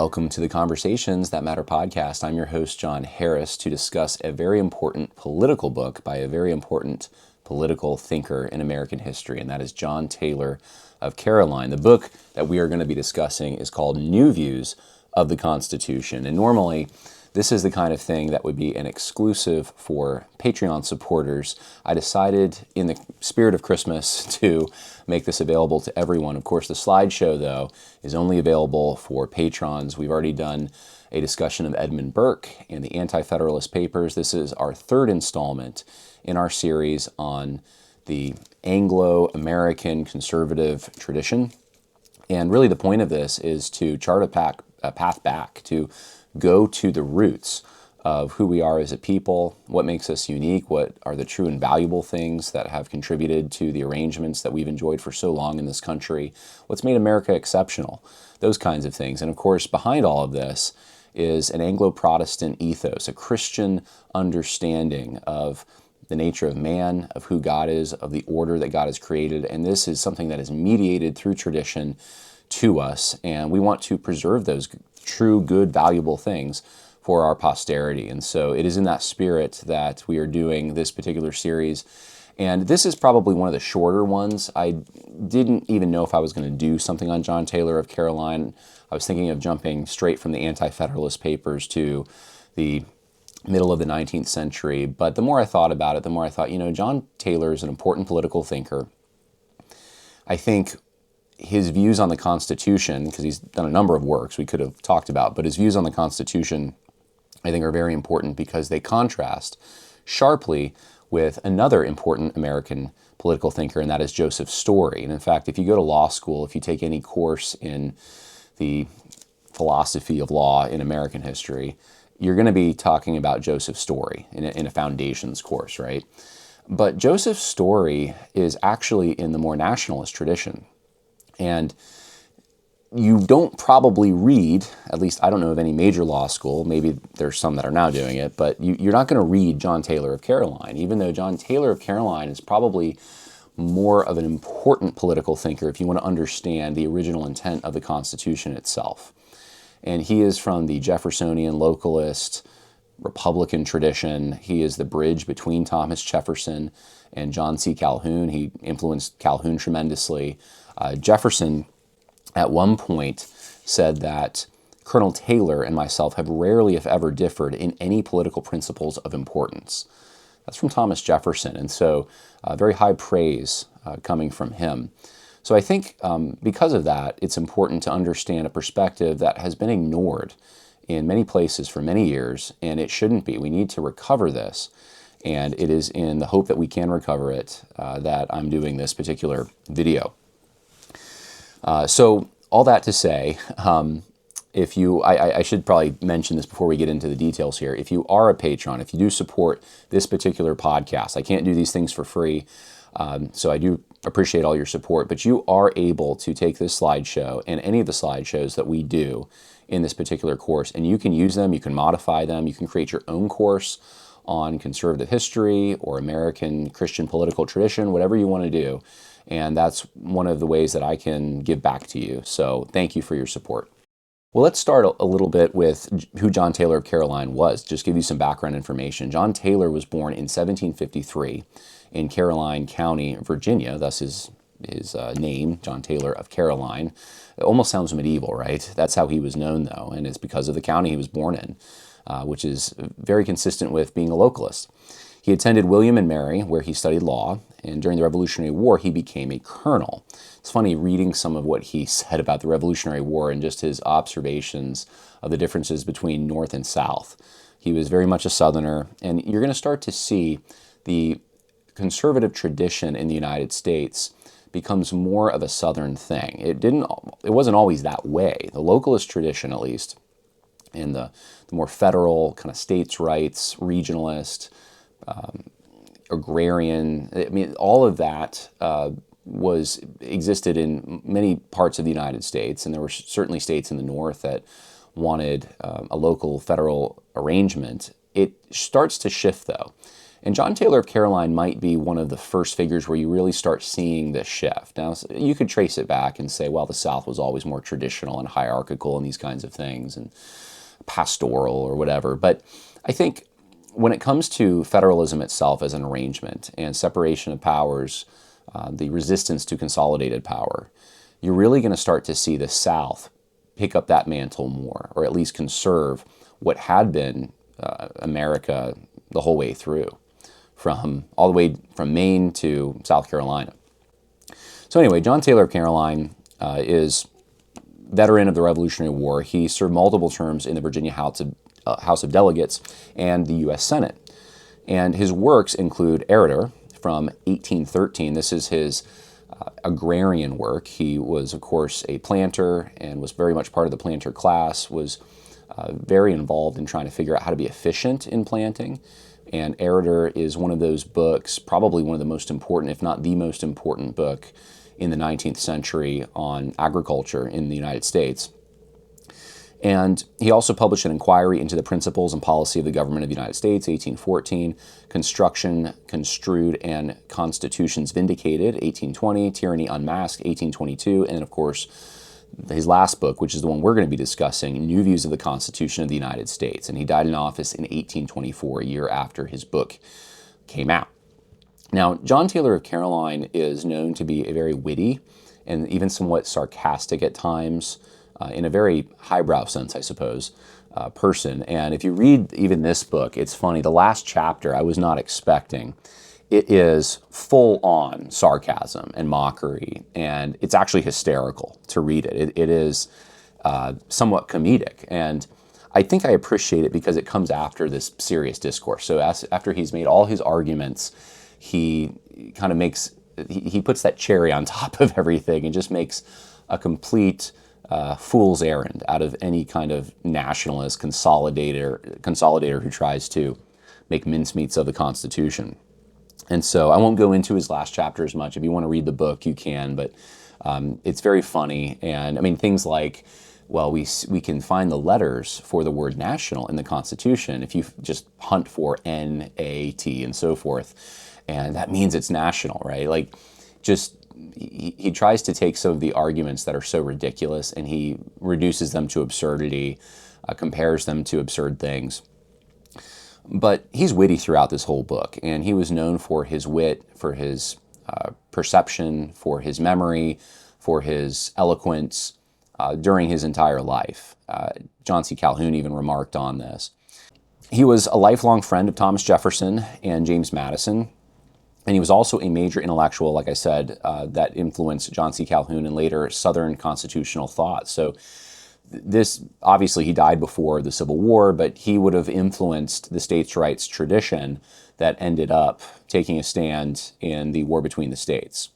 Welcome to the Conversations That Matter podcast. I'm your host, John Harris, to discuss a very important political book by a very important political thinker in American history, and that is John Taylor of Caroline. The book that we are going to be discussing is called New Views of the Constitution, and normally this is the kind of thing that would be an exclusive for Patreon supporters. I decided in the spirit of Christmas to make this available to everyone. Of course, the slideshow, though, is only available for patrons. We've already done a discussion of Edmund Burke and the Anti-Federalist Papers. This is our third installment in our series on the Anglo-American Conservative tradition. And really the point of this is to chart a path back, to go to the roots of who we are as a people, what makes us unique, what are the true and valuable things that have contributed to the arrangements that we've enjoyed for so long in this country, what's made America exceptional, those kinds of things. And of course, behind all of this is an Anglo-Protestant ethos, a Christian understanding of the nature of man, of who God is, of the order that God has created. And this is something that is mediated through tradition to us, and we want to preserve those true, good, valuable things for our posterity. And so it is in that spirit that we are doing this particular series. And this is probably one of the shorter ones. I didn't even know if I was going to do something on John Taylor of Caroline. I was thinking of jumping straight from the Anti-Federalist Papers to the middle of the 19th century. But the more I thought about it, the more I thought, John Taylor is an important political thinker. I think his views on the Constitution, because he's done a number of works we could have talked about, but his views on the Constitution, I think, are very important because they contrast sharply with another important American political thinker, and that is Joseph Story. And in fact, if you go to law school, if you take any course in the philosophy of law in American history, you're going to be talking about Joseph Story in a foundations course, right? But Joseph Story is actually in the more nationalist tradition. And you don't probably read, at least I don't know of any major law school, maybe there's some that are now doing it, but you're not going to read John Taylor of Caroline, even though John Taylor of Caroline is probably more of an important political thinker if you want to understand the original intent of the Constitution itself. And he is from the Jeffersonian, localist, Republican tradition. He is the bridge between Thomas Jefferson and John C. Calhoun. He influenced Calhoun tremendously. Jefferson, at one point, said that Colonel Taylor and myself have rarely, if ever, differed in any political principles of importance. That's from Thomas Jefferson, and so very high praise coming from him. So I think because of that, it's important to understand a perspective that has been ignored in many places for many years, and it shouldn't be. We need to recover this, and it is in the hope that we can recover it that I'm doing this particular video. So all that to say, I should probably mention this before we get into the details here. If you are a patron, if you do support this particular podcast, I can't do these things for free, so I do appreciate all your support, but you are able to take this slideshow and any of the slideshows that we do in this particular course, and you can use them, you can modify them, you can create your own course on conservative history or American Christian political tradition, whatever you want to do. And that's one of the ways that I can give back to you. So thank you for your support. Well, let's start a little bit with who John Taylor of Caroline was, just give you some background information. John Taylor was born in 1753 in Caroline County, Virginia, thus his name, John Taylor of Caroline. It almost sounds medieval, right? That's how he was known, though, and it's because of the county he was born in, which is very consistent with being a localist. He attended William and Mary, where he studied law, and during the Revolutionary War, he became a colonel. It's funny reading some of what he said about the Revolutionary War and just his observations of the differences between North and South. He was very much a Southerner, and you're going to start to see the conservative tradition in the United States becomes more of a Southern thing. It wasn't always that way. The localist tradition, at least, and the more federal kind of states' rights, regionalist, agrarian, all of that existed in many parts of the United States, and there were certainly states in the North that wanted a local federal arrangement. It starts to shift, though, And John Taylor of Caroline might be one of the first figures where you really start seeing this shift. Now, you could trace it back and say, well, the South was always more traditional and hierarchical and these kinds of things, and pastoral or whatever. But I think when it comes to federalism itself as an arrangement and separation of powers, the resistance to consolidated power, you're really going to start to see the South pick up that mantle more, or at least conserve what had been America the whole way through, from all the way from Maine to South Carolina. So anyway, John Taylor of Caroline is veteran of the Revolutionary War. He served multiple terms in the Virginia House of Delegates and the U.S. Senate. And his works include Erator from 1813. This is his agrarian work. He was, of course, a planter and was very much part of the planter class, was very involved in trying to figure out how to be efficient in planting. And Erator is one of those books, probably one of the most important, if not the most important book in the 19th century on agriculture in the United States. And he also published an inquiry into the principles and policy of the government of the United States, 1814, Construction Construed and Constitutions Vindicated, 1820, Tyranny Unmasked, 1822, and of course, his last book, which is the one we're going to be discussing, New Views of the Constitution of the United States. And he died in office in 1824, a year after his book came out. Now, John Taylor of Caroline is known to be a very witty and even somewhat sarcastic at times, in a very highbrow sense, I suppose, person. And if you read even this book, it's funny. The last chapter I was not expecting. It is full on sarcasm and mockery, and it's actually hysterical to read it. It is somewhat comedic, and I think I appreciate it because it comes after this serious discourse. So after he's made all his arguments, he kind of he puts that cherry on top of everything and just makes a complete fool's errand out of any kind of nationalist consolidator who tries to make mincemeats of the Constitution. And so I won't go into his last chapter as much. If you want to read the book, you can, but it's very funny. And I mean, things like, well, we can find the letters for the word national in the Constitution if you just hunt for N-A-T and so forth. And that means it's national, right? Like, just he tries to take some of the arguments that are so ridiculous and he reduces them to absurdity, compares them to absurd things. But he's witty throughout this whole book, and he was known for his wit, for his perception, for his memory, for his eloquence during his entire life. John C. Calhoun even remarked on this. He was a lifelong friend of Thomas Jefferson and James Madison, and he was also a major intellectual, like I said, that influenced John C. Calhoun and later Southern constitutional thought. So this, obviously, he died before the Civil War, but he would have influenced the states' rights tradition that ended up taking a stand in the war between the states.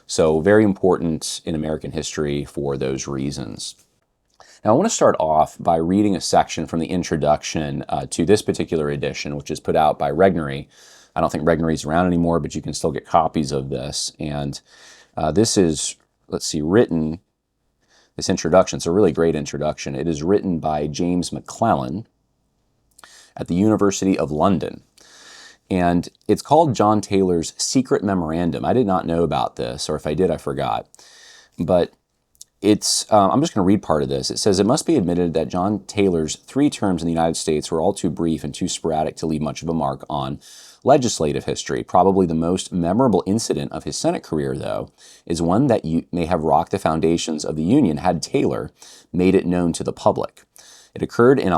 So very important in American history for those reasons. Now, I want to start off by reading a section from the introduction to this particular edition, which is put out by Regnery. I don't think Regnery's around anymore, but you can still get copies of this. And this is, let's see, written, this introduction, it's a really great introduction. It is written by James McClellan at the University of London. And it's called John Taylor's Secret Memorandum. I did not know about this, or if I did, I forgot. But it's, I'm just going to read part of this. It says, "It must be admitted that John Taylor's 3 terms in the United States were all too brief and too sporadic to leave much of a mark on legislative history. Probably the most memorable incident of his Senate career, though, is one that may have rocked the foundations of the Union had Taylor made it known to the public. It occurred in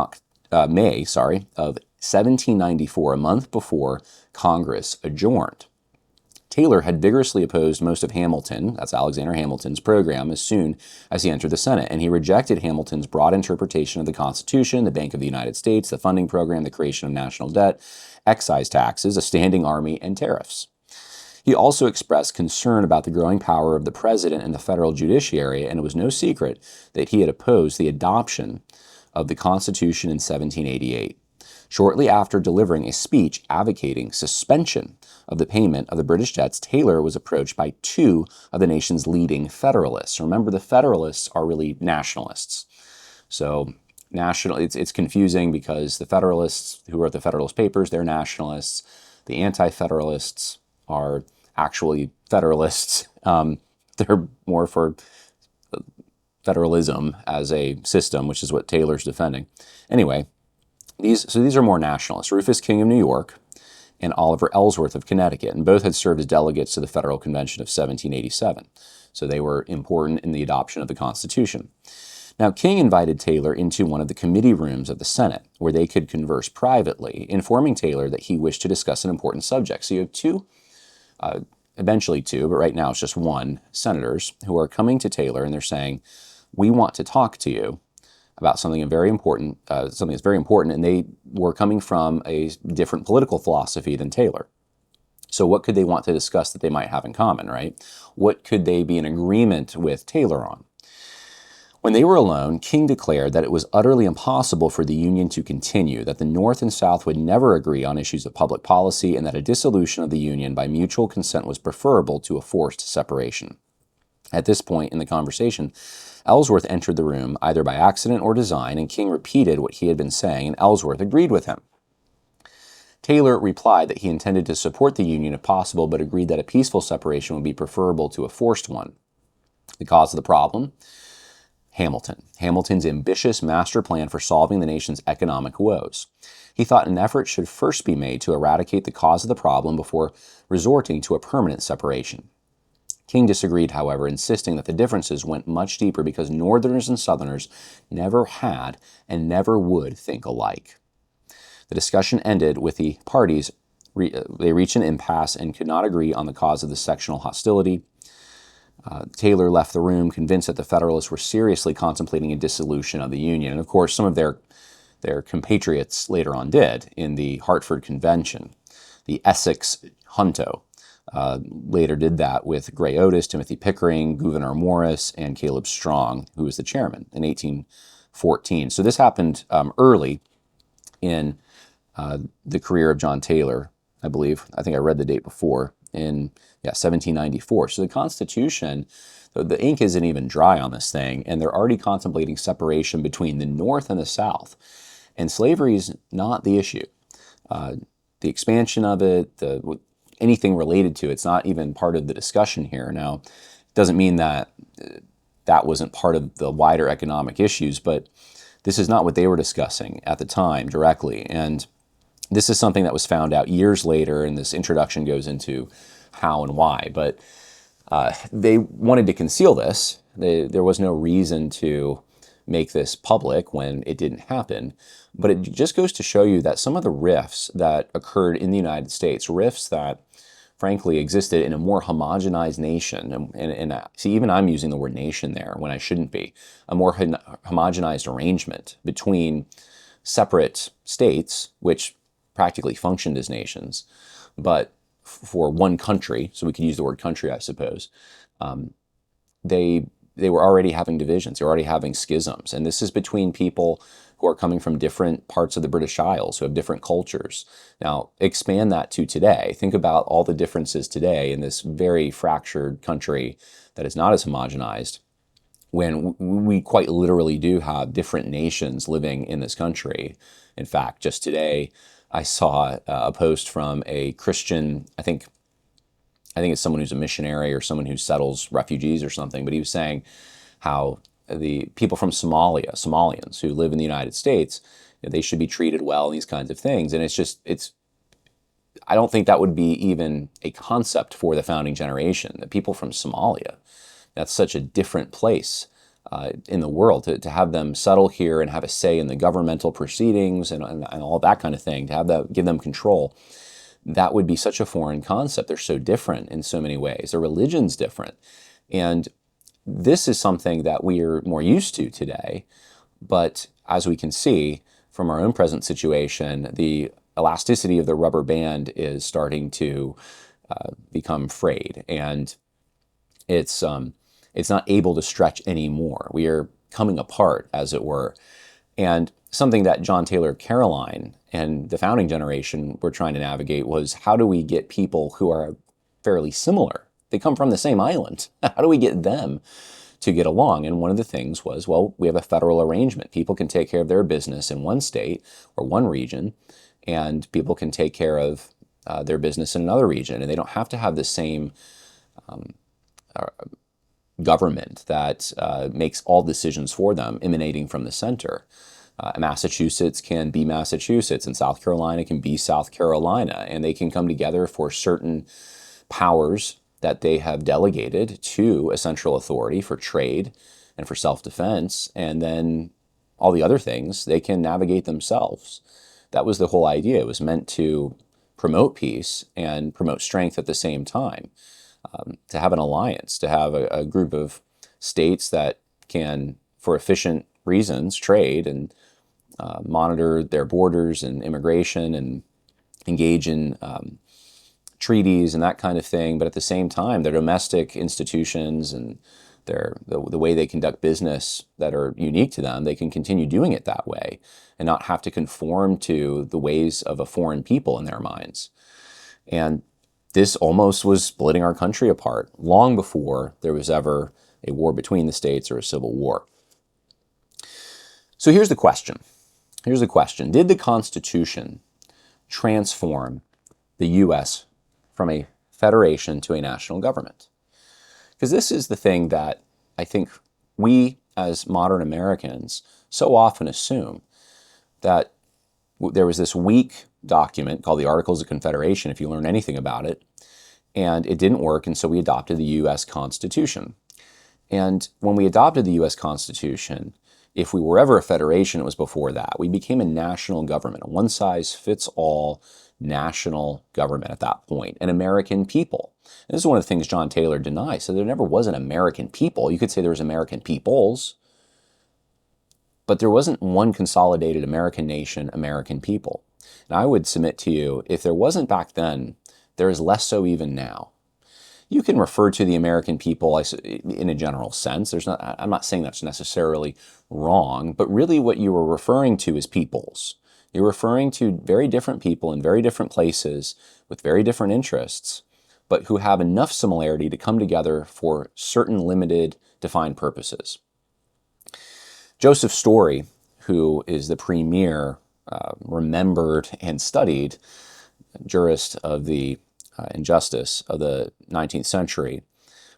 May of 1794, a month before Congress adjourned. Taylor had vigorously opposed most of Hamilton, that's Alexander Hamilton's program, as soon as he entered the Senate, and he rejected Hamilton's broad interpretation of the Constitution, the Bank of the United States, the funding program, the creation of national debt, excise taxes, a standing army, and tariffs. He also expressed concern about the growing power of the president and the federal judiciary, and it was no secret that he had opposed the adoption of the Constitution in 1788. Shortly after delivering a speech advocating suspension of the payment of the British debts, Taylor was approached by 2 of the nation's leading Federalists. Remember, the Federalists are really nationalists. So it's confusing because the Federalists who wrote the Federalist Papers, they're nationalists. The anti-federalists are actually federalists. They're more for federalism as a system, which is what Taylor's defending. Anyway, these are more nationalists. Rufus King of New York and Oliver Ellsworth of Connecticut, and both had served as delegates to the Federal Convention of 1787. So they were important in the adoption of the Constitution. Now, King invited Taylor into one of the committee rooms of the Senate, where they could converse privately, informing Taylor that he wished to discuss an important subject. So you have two, eventually two, but right now it's just one, senators who are coming to Taylor, and they're saying, we want to talk to you about something very important, something that's very important, and they were coming from a different political philosophy than Taylor. So what could they want to discuss that they might have in common, right? What could they be in agreement with Taylor on? When they were alone, King declared that it was utterly impossible for the Union to continue, that the North and South would never agree on issues of public policy, and that a dissolution of the Union by mutual consent was preferable to a forced separation. At this point in the conversation, Ellsworth entered the room either by accident or design, and King repeated what he had been saying, and Ellsworth agreed with him. Taylor replied that he intended to support the Union if possible, but agreed that a peaceful separation would be preferable to a forced one. The cause of the problem? Hamilton's ambitious master plan for solving the nation's economic woes. He thought an effort should first be made to eradicate the cause of the problem before resorting to a permanent separation. King disagreed, however, insisting that the differences went much deeper because Northerners and Southerners never had and never would think alike. The discussion ended with the parties, they reached an impasse and could not agree on the cause of the sectional hostility. Taylor left the room convinced that the Federalists were seriously contemplating a dissolution of the Union. And of course, some of their compatriots later on did in the Hartford Convention. The Essex Junto later did that with Gray Otis, Timothy Pickering, Gouverneur Morris, and Caleb Strong, who was the chairman in 1814. So this happened early in the career of John Taylor, I believe. I think I read the date before, in 1794. So the Constitution, the ink isn't even dry on this thing, and they're already contemplating separation between the North and the South. And slavery is not the issue. The expansion of it, anything related to it's not even part of the discussion here. Now, it doesn't mean that that wasn't part of the wider economic issues, but this is not what they were discussing at the time directly. And this is something that was found out years later, and this introduction goes into how and why. But they wanted to conceal this. There was no reason to make this public when it didn't happen. But it just goes to show you that some of the rifts that occurred in the United States, rifts that frankly existed in a more homogenized nation, and see, even I'm using the word nation there when I shouldn't be, a more homogenized arrangement between separate states, which practically functioned as nations, but for one country, so we could use the word country, I suppose, they were already having divisions, they were already having schisms, and this is between people who are coming from different parts of the British Isles, who have different cultures. Now, expand that to today. Think about all the differences today in this very fractured country that is not as homogenized, when we quite literally do have different nations living in this country. In fact, just today, I saw a post from a Christian, I think it's someone who's a missionary or someone who settles refugees or something, but he was saying how the people from Somalia, Somalians who live in the United States, they should be treated well and these kinds of things. And I don't think that would be even a concept for the founding generation. The people from Somalia, that's such a different place in the world, to have them settle here and have a say in the governmental proceedings and all that kind of thing, to have that, give them control. That would be such a foreign concept. They're so different in so many ways. Their religion's different. And this is something that we are more used to today. But as we can see from our own present situation, the elasticity of the rubber band is starting to become frayed. And it's not able to stretch anymore. We are coming apart, as it were. And something that John Taylor Caroline and the founding generation were trying to navigate was, how do we get people who are fairly similar? They come from the same island. How do we get them to get along? And one of the things was, well, we have a federal arrangement. People can take care of their business in one state or one region, and people can take care of their business in another region, and they don't have to have the same government that makes all decisions for them emanating from the center. Massachusetts can be Massachusetts, and South Carolina can be South Carolina, and they can come together for certain powers that they have delegated to a central authority for trade and for self-defense, and then all the other things they can navigate themselves. That was the whole idea. It was meant to promote peace and promote strength at the same time, to have an alliance, to have a group of states that can, for efficient reasons, trade and monitor their borders and immigration and engage in treaties and that kind of thing, but at the same time, their domestic institutions and the way they conduct business that are unique to them, they can continue doing it that way and not have to conform to the ways of a foreign people in their minds. And this almost was splitting our country apart long before there was ever a war between the states or a civil war. So here's the question. Did the Constitution transform the U.S. from a federation to a national government? Because this is the thing that I think we as modern Americans so often assume, that there was this weak document called the Articles of Confederation, if you learn anything about it, and it didn't work, and so we adopted the U.S. Constitution. And when we adopted the U.S. Constitution, if we were ever a federation, it was before that. We became a national government, a one-size-fits-all national government at that point, an American people. And this is one of the things John Taylor denies. So there never was an American people. You could say there was American peoples, but there wasn't one consolidated American nation, American people. And I would submit to you, if there wasn't back then, there is less so even now. You can refer to the American people in a general sense. I'm not saying that's necessarily wrong, but really what you were referring to is peoples. You're referring to very different people in very different places with very different interests, but who have enough similarity to come together for certain limited, defined purposes. Joseph Story, who is the premier, remembered and studied jurist of the injustice of the 19th century,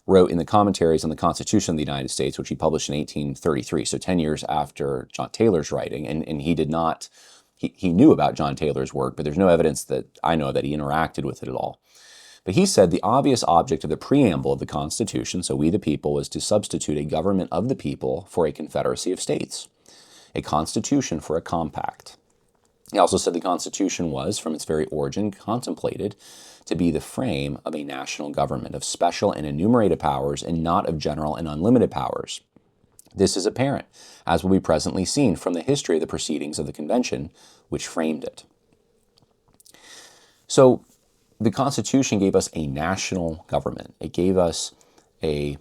wrote in the Commentaries on the Constitution of the United States, which he published in 1833, so 10 years after John Taylor's writing, and he did not, he knew about John Taylor's work, but there's no evidence that I know that he interacted with it at all. But he said the obvious object of the preamble of the Constitution, so we the people, was to substitute a government of the people for a confederacy of states, a constitution for a compact. He also said the Constitution was, from its very origin, contemplated to be the frame of a national government of special and enumerated powers and not of general and unlimited powers. This is apparent, as will be presently seen from the history of the proceedings of the convention which framed it. So the Constitution gave us a national government. It gave us a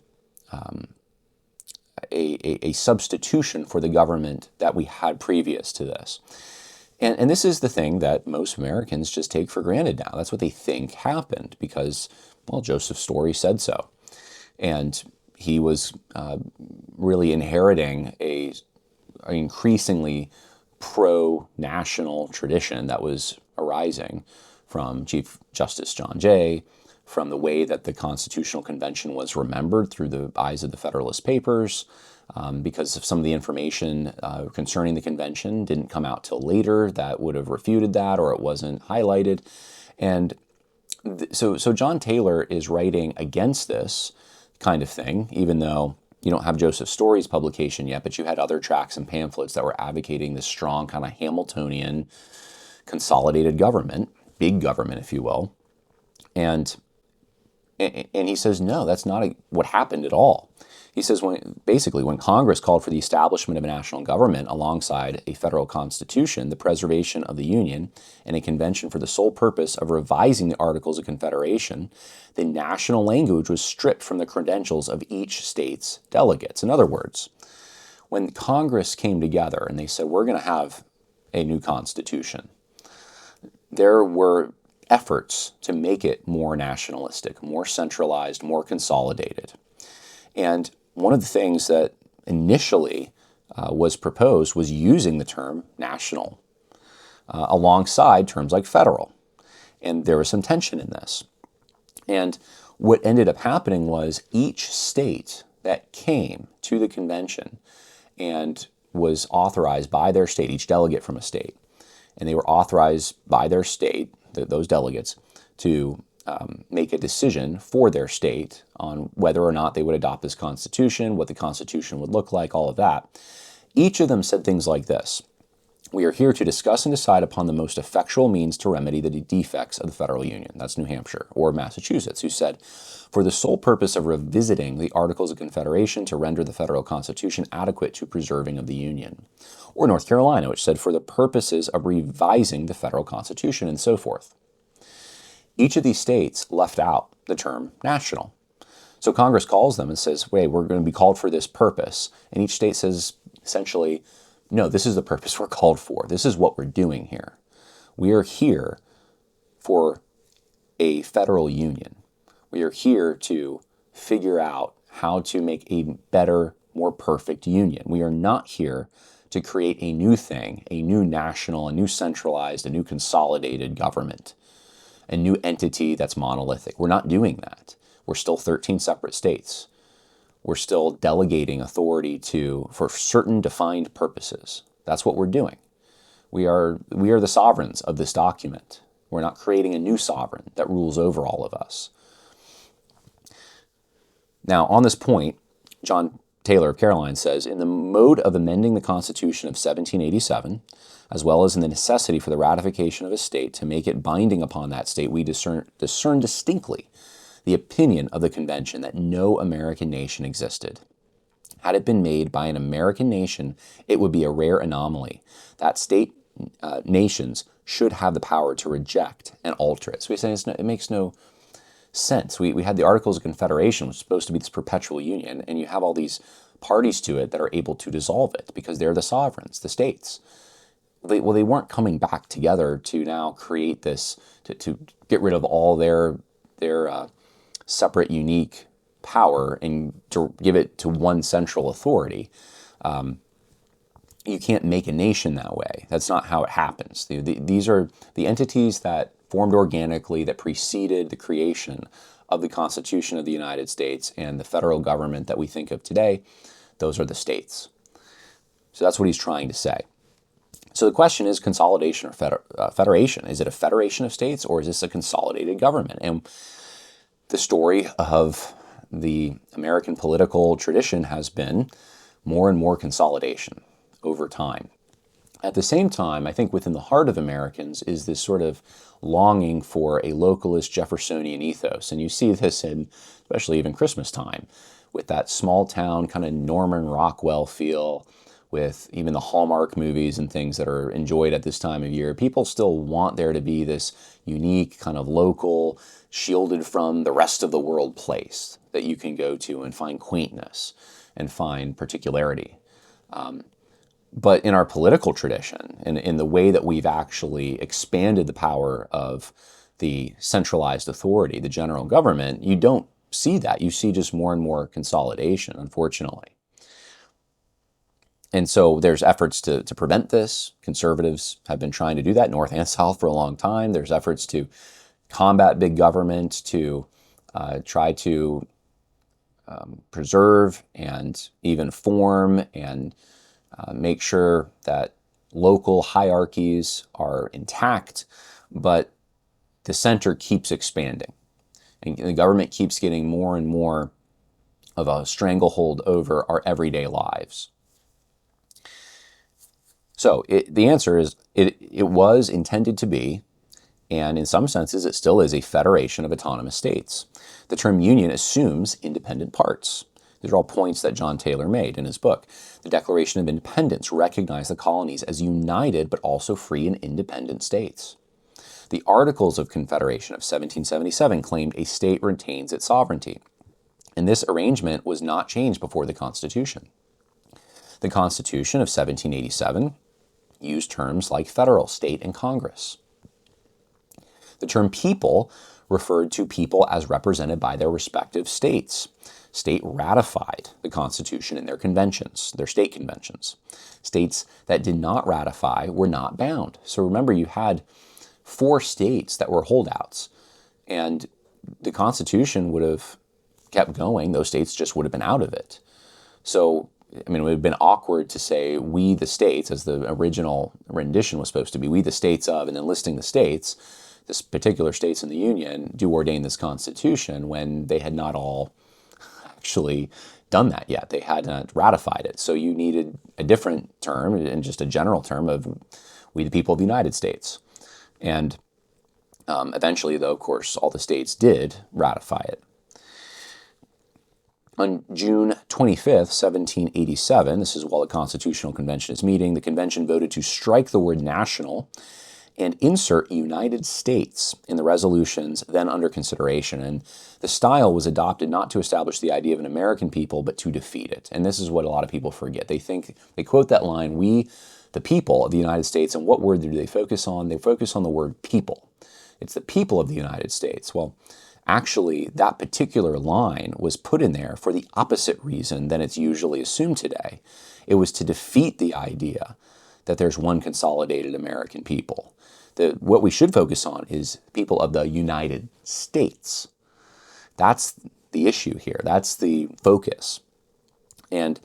substitution for the government that we had previous to this. And this is the thing that most Americans just take for granted now. That's what they think happened because, well, Joseph Story said so. And he was really inheriting an increasingly pro-national tradition that was arising from Chief Justice John Jay, from the way that the Constitutional Convention was remembered through the eyes of the Federalist Papers, because of some of the information concerning the convention didn't come out till later that would have refuted that, or it wasn't highlighted. And so John Taylor is writing against this kind of thing, even though you don't have Joseph Story's publication yet, but you had other tracts and pamphlets that were advocating this strong kind of Hamiltonian consolidated government, big government, if you will. And he says, no, that's not what happened at all. He says, when Congress called for the establishment of a national government alongside a federal constitution, the preservation of the Union, and a convention for the sole purpose of revising the Articles of Confederation, the national language was stripped from the credentials of each state's delegates. In other words, when Congress came together and they said, we're going to have a new constitution, there were efforts to make it more nationalistic, more centralized, more consolidated. And one of the things that initially was proposed was using the term national alongside terms like federal. And there was some tension in this. And what ended up happening was each state that came to the convention and was authorized by their state, each delegate from a state, and they were authorized by their state, those delegates, to make a decision for their state on whether or not they would adopt this Constitution, what the Constitution would look like, all of that. Each of them said things like this: "We are here to discuss and decide upon the most effectual means to remedy the defects of the federal union." That's New Hampshire. Or Massachusetts, who said, "For the sole purpose of revisiting the Articles of Confederation to render the federal Constitution adequate to preserving of the Union." Or North Carolina, which said, "For the purposes of revising the federal Constitution," and so forth. Each of these states left out the term national. So Congress calls them and says, wait, we're going to be called for this purpose. And each state says, essentially, no, this is the purpose we're called for. This is what we're doing here. We are here for a federal union. We are here to figure out how to make a better, more perfect union. We are not here to create a new thing, a new national, a new centralized, a new consolidated government, a new entity that's monolithic. We're not doing that. We're still 13 separate states. We're still delegating authority for certain defined purposes. That's what we're doing. We are the sovereigns of this document. We're not creating a new sovereign that rules over all of us. Now, on this point, John Taylor of Caroline says, "In the mode of amending the Constitution of 1787, as well as in the necessity for the ratification of a state to make it binding upon that state, we discern distinctly the opinion of the convention that no American nation existed. Had it been made by an American nation, it would be a rare anomaly. That state nations should have the power to reject and alter it." So we say it makes no sense. We had the Articles of Confederation, which was supposed to be this perpetual union, and you have all these parties to it that are able to dissolve it because they're the sovereigns, the states. They weren't coming back together to now create this, to get rid of all their separate, unique power and to give it to one central authority. You can't make a nation that way. That's not how it happens. These are the entities that formed organically, that preceded the creation of the Constitution of the United States and the federal government that we think of today. Those are the states. So that's what he's trying to say. So the question is consolidation or federation. Is it a federation of states, or is this a consolidated government? And the story of the American political tradition has been more and more consolidation over time. At the same time, I think within the heart of Americans is this sort of longing for a localist Jeffersonian ethos. And you see this in, especially even Christmas time, with that small town kind of Norman Rockwell feel, with even the Hallmark movies and things that are enjoyed at this time of year. People still want there to be this unique kind of local, shielded from the rest of the world place that you can go to and find quaintness and find particularity. But in our political tradition, and in the way that we've actually expanded the power of the centralized authority, the general government, you don't see that. You see just more and more consolidation, unfortunately. And so there's efforts to prevent this. Conservatives have been trying to do that, North and South, for a long time. There's efforts to combat big government, to try to preserve and even form and make sure that local hierarchies are intact, but the center keeps expanding. And the government keeps getting more and more of a stranglehold over our everyday lives. So the answer is it was intended to be, and in some senses it still is, a federation of autonomous states. The term union assumes independent parts. These are all points that John Taylor made in his book. The Declaration of Independence recognized the colonies as united but also free and independent states. The Articles of Confederation of 1777 claimed a state retains its sovereignty, and this arrangement was not changed before the Constitution. The Constitution of 1787 used terms like federal, state, and Congress. The term people referred to people as represented by their respective states. State ratified the Constitution in their conventions, their state conventions. States that did not ratify were not bound. So remember, you had 4 states that were holdouts. And the Constitution would have kept going. Those states just would have been out of it. So, I mean, it would have been awkward to say we the states, as the original rendition was supposed to be, we the states of, and then listing the states, this particular states in the Union do ordain this Constitution, when they had not all actually done that yet. They had not ratified it. So you needed a different term, and just a general term of we the people of the United States. And eventually, though, of course, all the states did ratify it. On June 25th, 1787, this is while the Constitutional Convention is meeting, the convention voted to strike the word national and insert United States in the resolutions then under consideration. And the style was adopted not to establish the idea of an American people, but to defeat it. And this is what a lot of people forget. They quote that line, we, the people of the United States, and what word do they focus on? They focus on the word people. It's the people of the United States. Well, actually, that particular line was put in there for the opposite reason than it's usually assumed today. It was to defeat the idea that there's one consolidated American people. What we should focus on is people of the United States. That's the issue here. That's the focus. And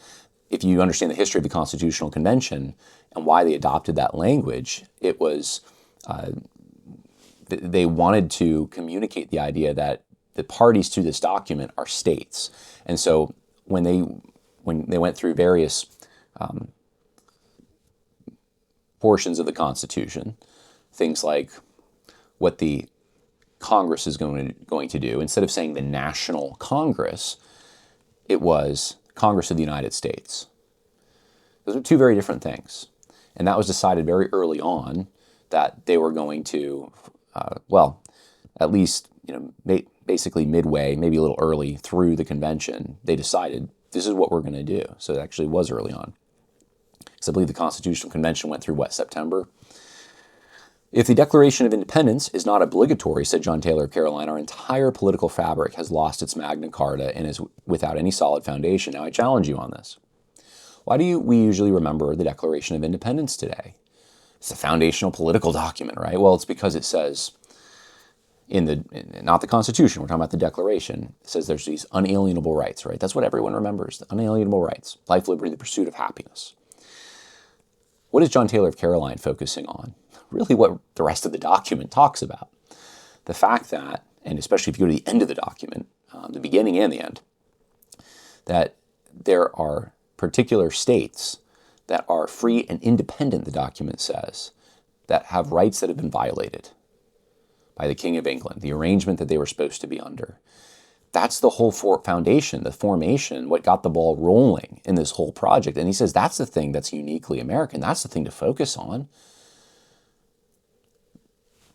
if you understand the history of the Constitutional Convention and why they adopted that language, it was they wanted to communicate the idea that the parties to this document are states. And so when they went through various portions of the Constitution, things like what the Congress is going to do, instead of saying the National Congress, it was Congress of the United States. Those are two very different things. And that was decided very early on that they were going to, at least, basically midway, maybe a little early through the convention, they decided this is what we're going to do. So it actually was early on. Because I believe the Constitutional Convention went through, September? If the Declaration of Independence is not obligatory, said John Taylor of Carolina, our entire political fabric has lost its Magna Carta and is without any solid foundation. Now, I challenge you on this. Why do we usually remember the Declaration of Independence today? It's a foundational political document, right? Well, it's because it says, not the Constitution, we're talking about the Declaration, it says there's these unalienable rights, right? That's what everyone remembers, the unalienable rights, life, liberty, the pursuit of happiness. What is John Taylor of Carolina focusing on? Really what the rest of the document talks about. The fact that, and especially if you go to the end of the document, the beginning and the end, that there are particular states that are free and independent, the document says, that have rights that have been violated by the King of England, the arrangement that they were supposed to be under. That's the whole foundation, the formation, what got the ball rolling in this whole project. And he says that's the thing that's uniquely American. That's the thing to focus on.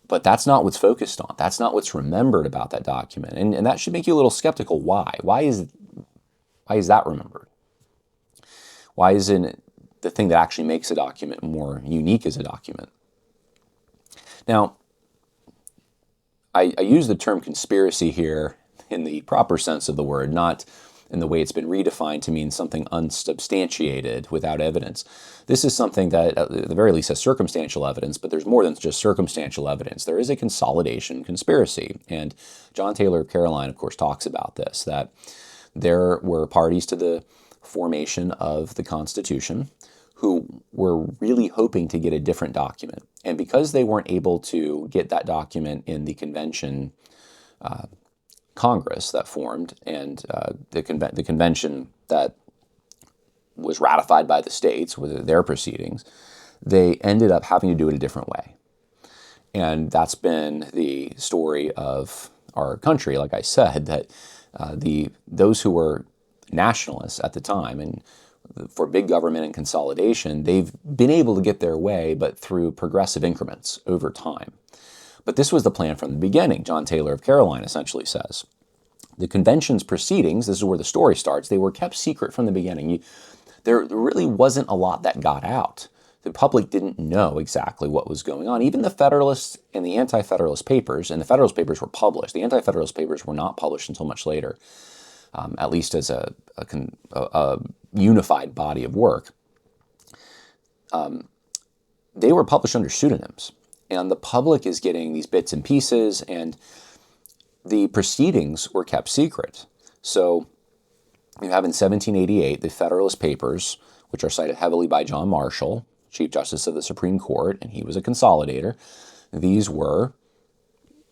But that's not what's focused on. That's not what's remembered about that document. And that should make you a little skeptical. Why? Why is that remembered? Why isn't it the thing that actually makes a document more unique as a document? Now, I use the term conspiracy here in the proper sense of the word, not in the way it's been redefined to mean something unsubstantiated without evidence. This is something that, at the very least, has circumstantial evidence, but there's more than just circumstantial evidence. There is a consolidation conspiracy. And John Taylor of Carolina, of course, talks about this, that there were parties to the formation of the Constitution who were really hoping to get a different document. And because they weren't able to get that document in the convention Congress that formed and the convention that was ratified by the states with their proceedings, they ended up having to do it a different way. And that's been the story of our country, like I said, that those who were nationalists at the time and for big government and consolidation, they've been able to get their way, but through progressive increments over time. But this was the plan from the beginning, John Taylor of Carolina essentially says. The convention's proceedings, this is where the story starts, they were kept secret from the beginning. There really wasn't a lot that got out. The public didn't know exactly what was going on. Even the Federalist and the Anti-Federalist Papers, and the Federalist Papers were published. The Anti-Federalist Papers were not published until much later, at least as a unified body of work. They were published under pseudonyms. And the public is getting these bits and pieces, and the proceedings were kept secret. So you have in 1788 the Federalist Papers, which are cited heavily by John Marshall, Chief Justice of the Supreme Court, and he was a consolidator. These were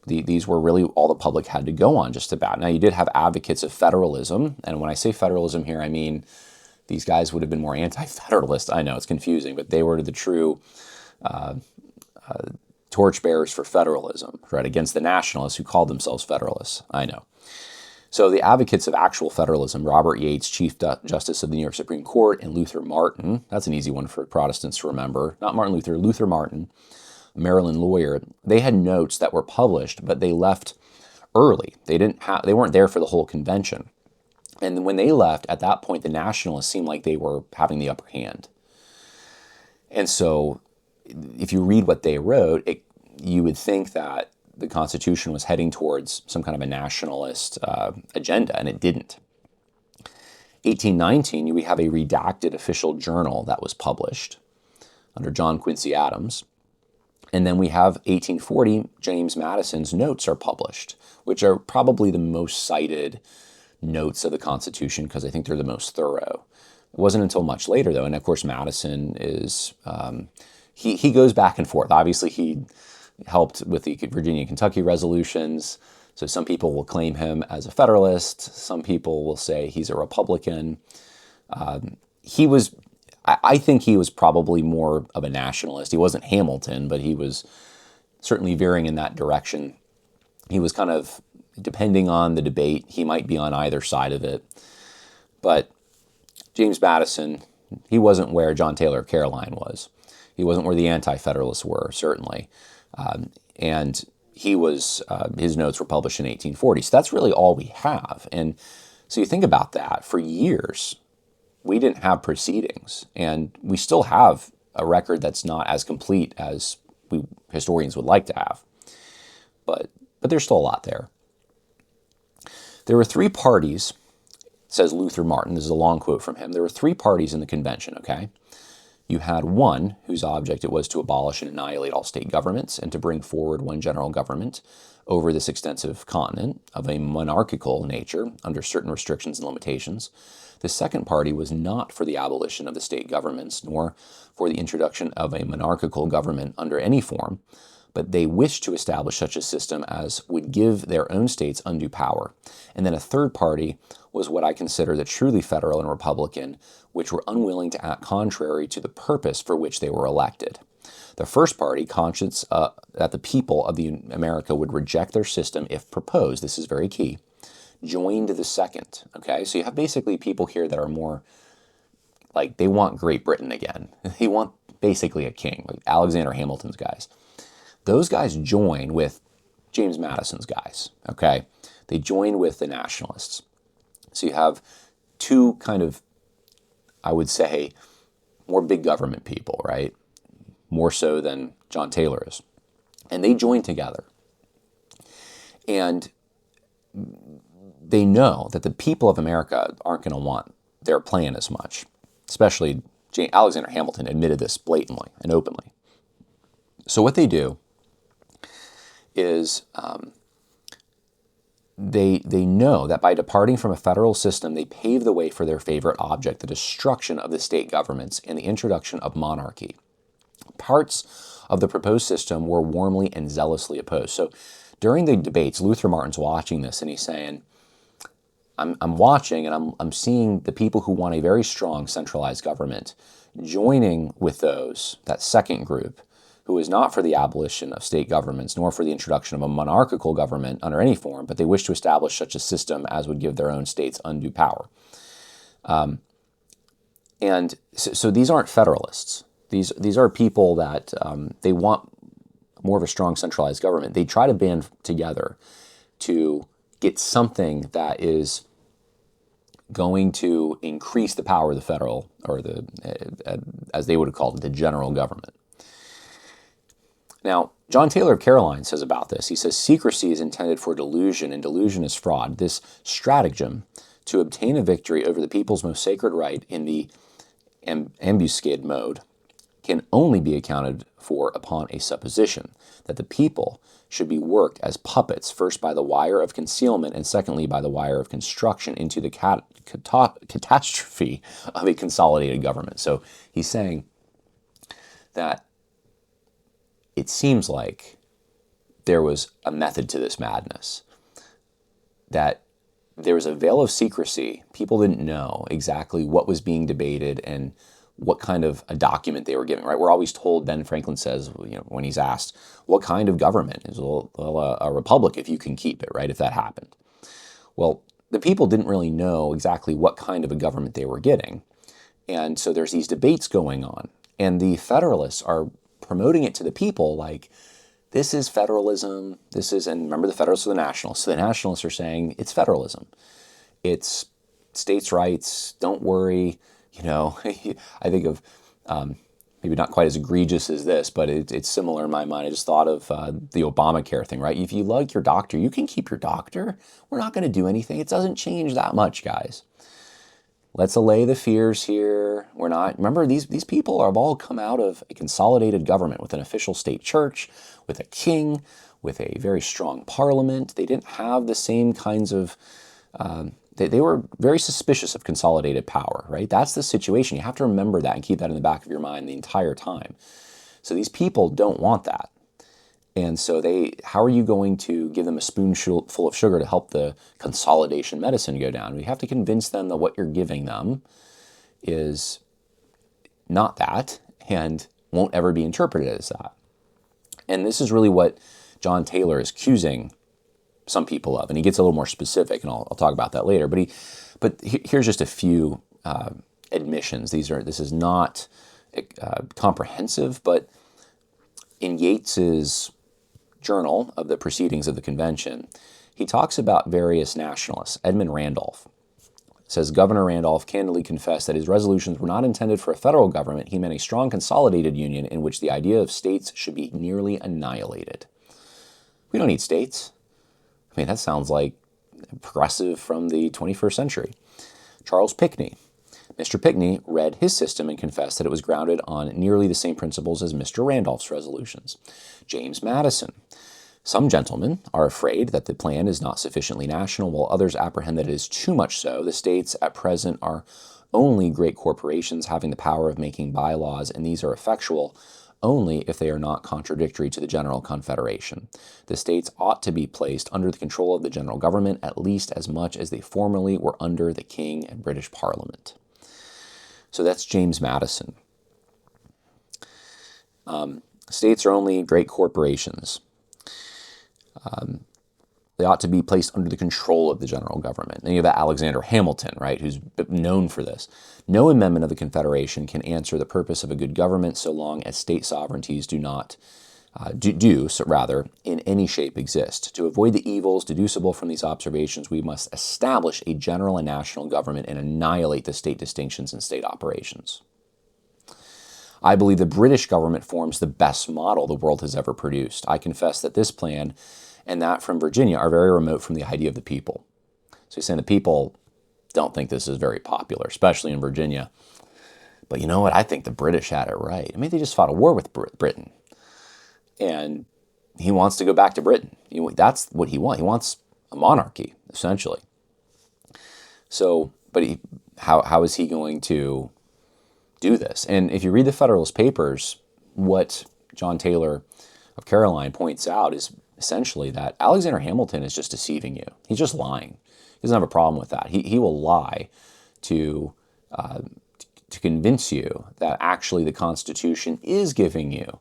really all the public had to go on just about. Now, you did have advocates of federalism, and when I say federalism here, I mean these guys would have been more anti-federalist. I know it's confusing, but they were the true torchbearers for federalism, right, against the Nationalists who called themselves Federalists. I know. So the advocates of actual federalism, Robert Yates, Chief Justice of the New York Supreme Court, and Luther Martin, that's an easy one for Protestants to remember, not Martin Luther, Luther Martin, a Maryland lawyer, they had notes that were published, but they left early. They weren't there for the whole convention. And when they left, at that point, the Nationalists seemed like they were having the upper hand. And so if you read what they wrote, you would think that the Constitution was heading towards some kind of a nationalist agenda, and it didn't. 1819, we have a redacted official journal that was published under John Quincy Adams. And then we have 1840, James Madison's notes are published, which are probably the most cited notes of the Constitution because I think they're the most thorough. It wasn't until much later, though, and of course Madison is, he goes back and forth. Obviously, he helped with the Virginia and Kentucky resolutions, so some people will claim him as a Federalist. Some people will say he's a Republican. I think he was probably more of a nationalist. He wasn't Hamilton, but he was certainly veering in that direction. He was kind of, depending on the debate, he might be on either side of it. But James Madison, he wasn't where John Taylor of Caroline was. He wasn't where the anti-Federalists were, certainly. And he was, his notes were published in 1840. So that's really all we have. And so you think about that, for years, we didn't have proceedings, and we still have a record that's not as complete as we historians would like to have. But there's still a lot there. There were three parties, says Luther Martin, this is a long quote from him. There were three parties in the convention, okay? You had one whose object it was to abolish and annihilate all state governments and to bring forward one general government over this extensive continent of a monarchical nature under certain restrictions and limitations. The second party was not for the abolition of the state governments, nor for the introduction of a monarchical government under any form, but they wished to establish such a system as would give their own states undue power. And then a third party was what I consider the truly federal and republican, which were unwilling to act contrary to the purpose for which they were elected. The first party, conscious that the people of America would reject their system if proposed, this is very key, joined the second, okay? So you have basically people here that are more like they want Great Britain again. They want basically a king, like Alexander Hamilton's guys. Those guys join with James Madison's guys, okay? They join with the Nationalists. So you have two kind of, I would say, more big government people, right? More so than John Taylor is. And they join together. And they know that the people of America aren't going to want their plan as much. Especially Alexander Hamilton admitted this blatantly and openly. So what they do is they know that by departing from a federal system, they pave the way for their favorite object, the destruction of the state governments and the introduction of monarchy. Parts of the proposed system were warmly and zealously opposed. So during the debates, Luther Martin's watching this and he's saying, I'm watching and I'm seeing the people who want a very strong centralized government joining with those, that second group, who is not for the abolition of state governments, nor for the introduction of a monarchical government under any form, but they wish to establish such a system as would give their own states undue power. And so these aren't Federalists. These are people that they want more of a strong centralized government. They try to band together to get something that is going to increase the power of the federal, or the, as they would have called it, the general government. Now, John Taylor of Caroline says about this, he says, secrecy is intended for delusion, and delusion is fraud. This stratagem to obtain a victory over the people's most sacred right in the ambuscade mode can only be accounted for upon a supposition that the people should be worked as puppets, first by the wire of concealment and secondly by the wire of construction into the catastrophe of a consolidated government. So he's saying that it seems like there was a method to this madness, that there was a veil of secrecy. People didn't know exactly what was being debated and what kind of a document they were giving, right? We're always told, Ben Franklin says, when he's asked, what kind of government? Is a republic if you can keep it, right? If that happened. Well, the people didn't really know exactly what kind of a government they were getting. And so there's these debates going on. And the Federalists are promoting it to the people like, this is federalism, and remember the Federalists are the Nationalists. So the Nationalists are saying it's federalism. It's states' rights, don't worry. I think of maybe not quite as egregious as this, but it's similar in my mind. I just thought of the Obamacare thing, right? If you like your doctor, you can keep your doctor. We're not going to do anything. It doesn't change that much, guys. Let's allay the fears here. We're not, remember, these people have all come out of a consolidated government with an official state church, with a king, with a very strong parliament. They didn't have the same kinds of, they were very suspicious of consolidated power, right? That's the situation. You have to remember that and keep that in the back of your mind the entire time. So these people don't want that. And so how are you going to give them a spoonful of sugar to help the consolidation medicine go down? We have to convince them that what you're giving them is not that and won't ever be interpreted as that. And this is really what John Taylor is accusing some people of. And he gets a little more specific, and I'll talk about that later. But here's just a few admissions. This is not comprehensive, but in Yates's journal of the proceedings of the convention, he talks about various nationalists. Edmund Randolph says, Governor Randolph candidly confessed that his resolutions were not intended for a federal government. He meant a strong consolidated union in which the idea of states should be nearly annihilated. We don't need states. I mean, that sounds like progressive from the 21st century. Charles Pinckney. Mr. Pinckney read his system and confessed that it was grounded on nearly the same principles as Mr. Randolph's resolutions. James Madison. Some gentlemen are afraid that the plan is not sufficiently national, while others apprehend that it is too much so. The states at present are only great corporations having the power of making bylaws, and these are effectual only if they are not contradictory to the general confederation. The states ought to be placed under the control of the general government at least as much as they formerly were under the King and British Parliament. So that's James Madison. States are only great corporations. They ought to be placed under the control of the general government. And you have Alexander Hamilton, right, who's known for this. No amendment of the Confederation can answer the purpose of a good government so long as state sovereignties do in any shape exist. To avoid the evils deducible from these observations, we must establish a general and national government and annihilate the state distinctions in state operations. I believe the British government forms the best model the world has ever produced. I confess that this plan and that from Virginia are very remote from the idea of the people. So he's saying the people don't think this is very popular, especially in Virginia. But you know what? I think the British had it right. I mean, they just fought a war with Britain. And he wants to go back to Britain. That's what he wants. He wants a monarchy, essentially. So, but how is he going to do this? And if you read the Federalist Papers, what John Taylor of Caroline points out is essentially that Alexander Hamilton is just deceiving you. He's just lying. He doesn't have a problem with that. He will lie to convince you that actually the Constitution is giving you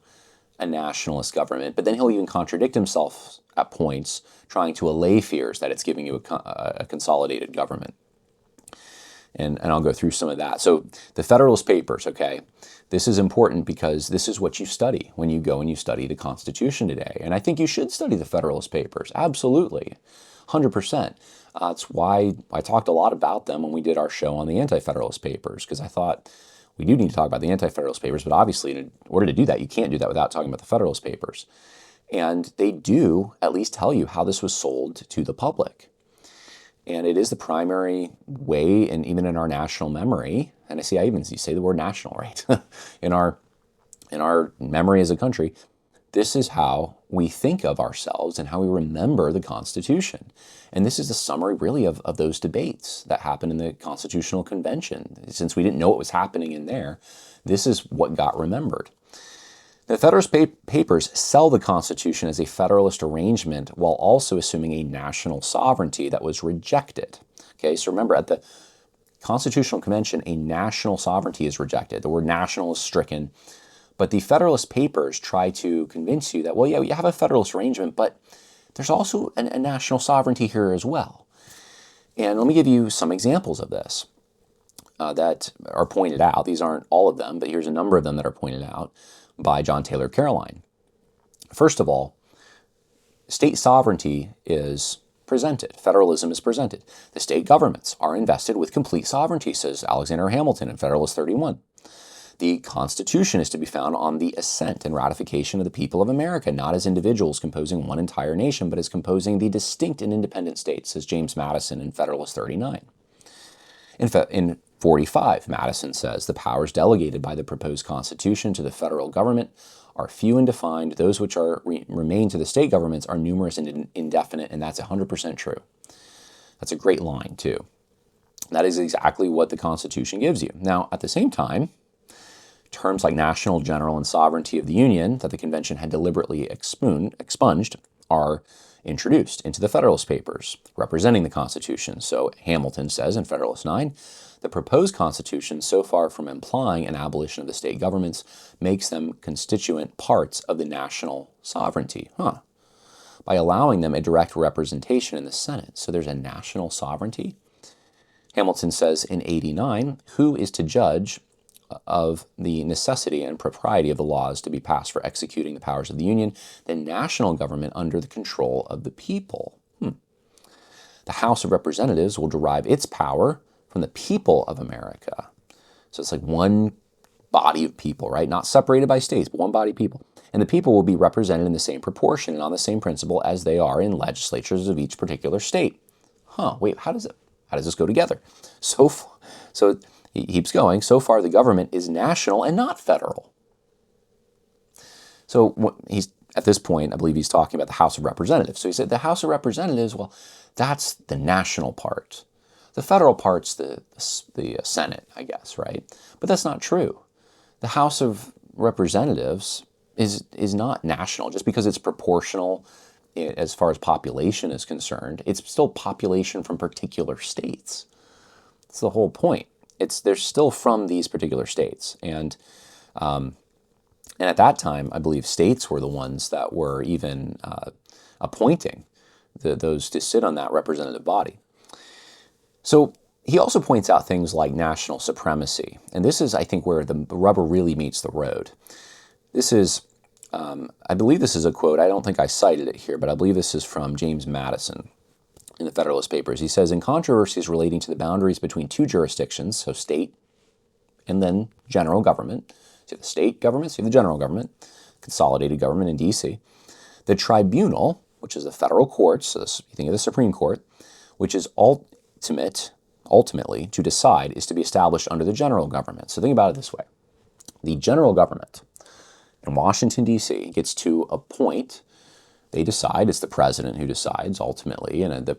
a nationalist government, but then he'll even contradict himself at points, trying to allay fears that it's giving you a consolidated government. And I'll go through some of that. So the Federalist Papers, okay, this is important because this is what you study when you go and you study the Constitution today. And I think you should study the Federalist Papers, absolutely, 100%. That's why I talked a lot about them when we did our show on the Anti-Federalist Papers, because I thought we do need to talk about the Anti-Federalist Papers, but obviously in order to do that, you can't do that without talking about the Federalist Papers. And they do at least tell you how this was sold to the public. And it is the primary way, and even in our national memory, and I even say the word national, right, in our in our memory as a country, this is how we think of ourselves and how we remember the Constitution. And this is a summary, really, of those debates that happened in the Constitutional Convention. Since we didn't know what was happening in there, this is what got remembered. The Federalist Papers sell the Constitution as a Federalist arrangement while also assuming a national sovereignty that was rejected. Okay, so remember, at the Constitutional Convention, a national sovereignty is rejected. The word national is stricken. But the Federalist Papers try to convince you that, well, yeah, you have a Federalist arrangement, but there's also a national sovereignty here as well. And let me give you some examples of this that are pointed out. These aren't all of them, but here's a number of them that are pointed out by John Taylor Caroline. First of all, state sovereignty is presented. Federalism is presented. The state governments are invested with complete sovereignty, says Alexander Hamilton in Federalist 31. The Constitution is to be found on the assent and ratification of the people of America, not as individuals composing one entire nation, but as composing the distinct and independent states, says James Madison in Federalist 39. In 45, Madison says, the powers delegated by the proposed Constitution to the federal government are few and defined. Those which remain to the state governments are numerous and indefinite, and that's 100% true. That's a great line, too. That is exactly what the Constitution gives you. Now, at the same time, terms like national, general, and sovereignty of the Union that the Convention had deliberately expunged are introduced into the Federalist Papers representing the Constitution. So Hamilton says in Federalist 9, the proposed Constitution, so far from implying an abolition of the state governments, makes them constituent parts of the national sovereignty. By allowing them a direct representation in the Senate. So there's a national sovereignty. Hamilton says in 89, who is to judge of the necessity and propriety of the laws to be passed for executing the powers of the Union, the national government under the control of the people. The House of Representatives will derive its power from the people of America. So it's like one body of people, right? Not separated by states, but one body of people. And the people will be represented in the same proportion and on the same principle as they are in legislatures of each particular state. Wait, how does this go together? So he keeps going. So far, the government is national and not federal. So he's at this point, I believe he's talking about the House of Representatives. So he said the House of Representatives, well, that's the national part. The federal part's the Senate, I guess, right? But that's not true. The House of Representatives is not national just because it's proportional as far as population is concerned. It's still population from particular states. That's the whole point. They're still from these particular states. And at that time, I believe states were the ones that were even appointing those to sit on that representative body. So he also points out things like national supremacy. And this is, I think, where the rubber really meets the road. This is, I believe this is a quote. I don't think I cited it here, but I believe this is from James Madison in the Federalist Papers. He says, in controversies relating to the boundaries between two jurisdictions, so state and then general government, so you have the state government, so you have the general government, consolidated government in D.C., the tribunal, which is the federal courts, so you think of the Supreme Court, which is ultimately to decide, is to be established under the general government. So think about it this way. The general government in Washington, D.C. gets to appoint. They decide. It's the president who decides ultimately, and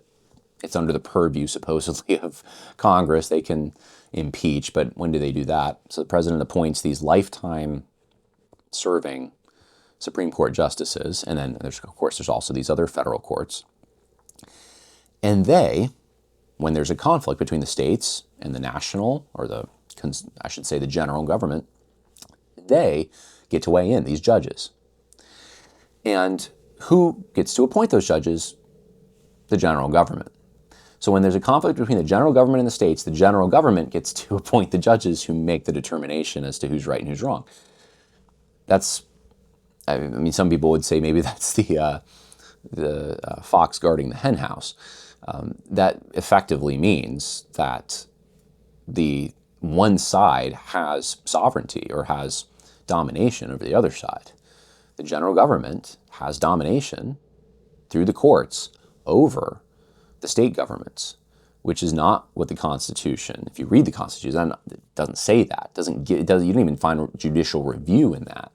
it's under the purview, supposedly, of Congress. They can impeach, but when do they do that? So the president appoints these lifetime serving Supreme Court justices, and then there's also these other federal courts. And they, when there's a conflict between the states and the national, or the general government, they get to weigh in, these judges. And who gets to appoint those judges? The general government. So when there's a conflict between the general government and the states, the general government gets to appoint the judges who make the determination as to who's right and who's wrong. Some people would say maybe that's the fox guarding the hen house. That effectively means that the one side has sovereignty or has domination over the other side. The general government has domination through the courts over the state governments, which is not what the Constitution, if you read the Constitution, doesn't say that. You don't even find judicial review in that.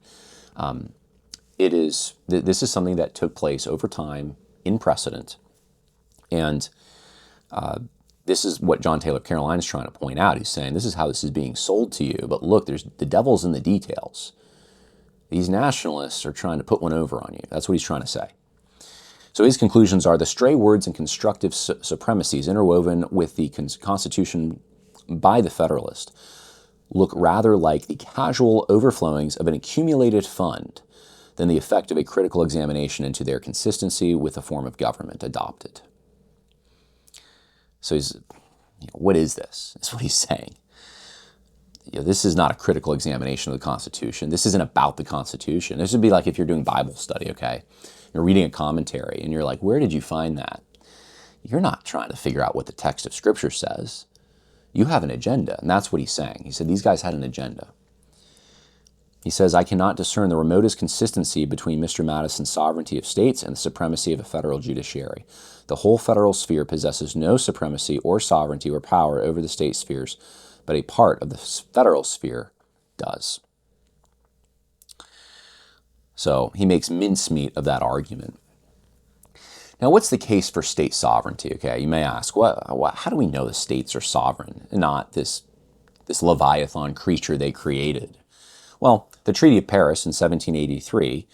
This is something that took place over time in precedent, and this is what John Taylor Caroline is trying to point out. He's saying this is how this is being sold to you, but look, the devil's in the details. These nationalists are trying to put one over on you. That's what he's trying to say. So his conclusions are the stray words and constructive supremacies interwoven with the Constitution by the Federalist look rather like the casual overflowings of an accumulated fund than the effect of a critical examination into their consistency with the form of government adopted. So what is this? That's what he's saying. This is not a critical examination of the Constitution. This isn't about the Constitution. This would be like if you're doing Bible study, okay? You're reading a commentary and you're like, where did you find that? You're not trying to figure out what the text of Scripture says. You have an agenda, and that's what he's saying. He said these guys had an agenda. He says, I cannot discern the remotest consistency between Mr. Madison's sovereignty of states and the supremacy of a federal judiciary. The whole federal sphere possesses no supremacy or sovereignty or power over the state spheres, but a part of the federal sphere does. So he makes mincemeat of that argument. Now, what's the case for state sovereignty? Okay, you may ask, how do we know the states are sovereign and not this Leviathan creature they created? Well, the Treaty of Paris in 1783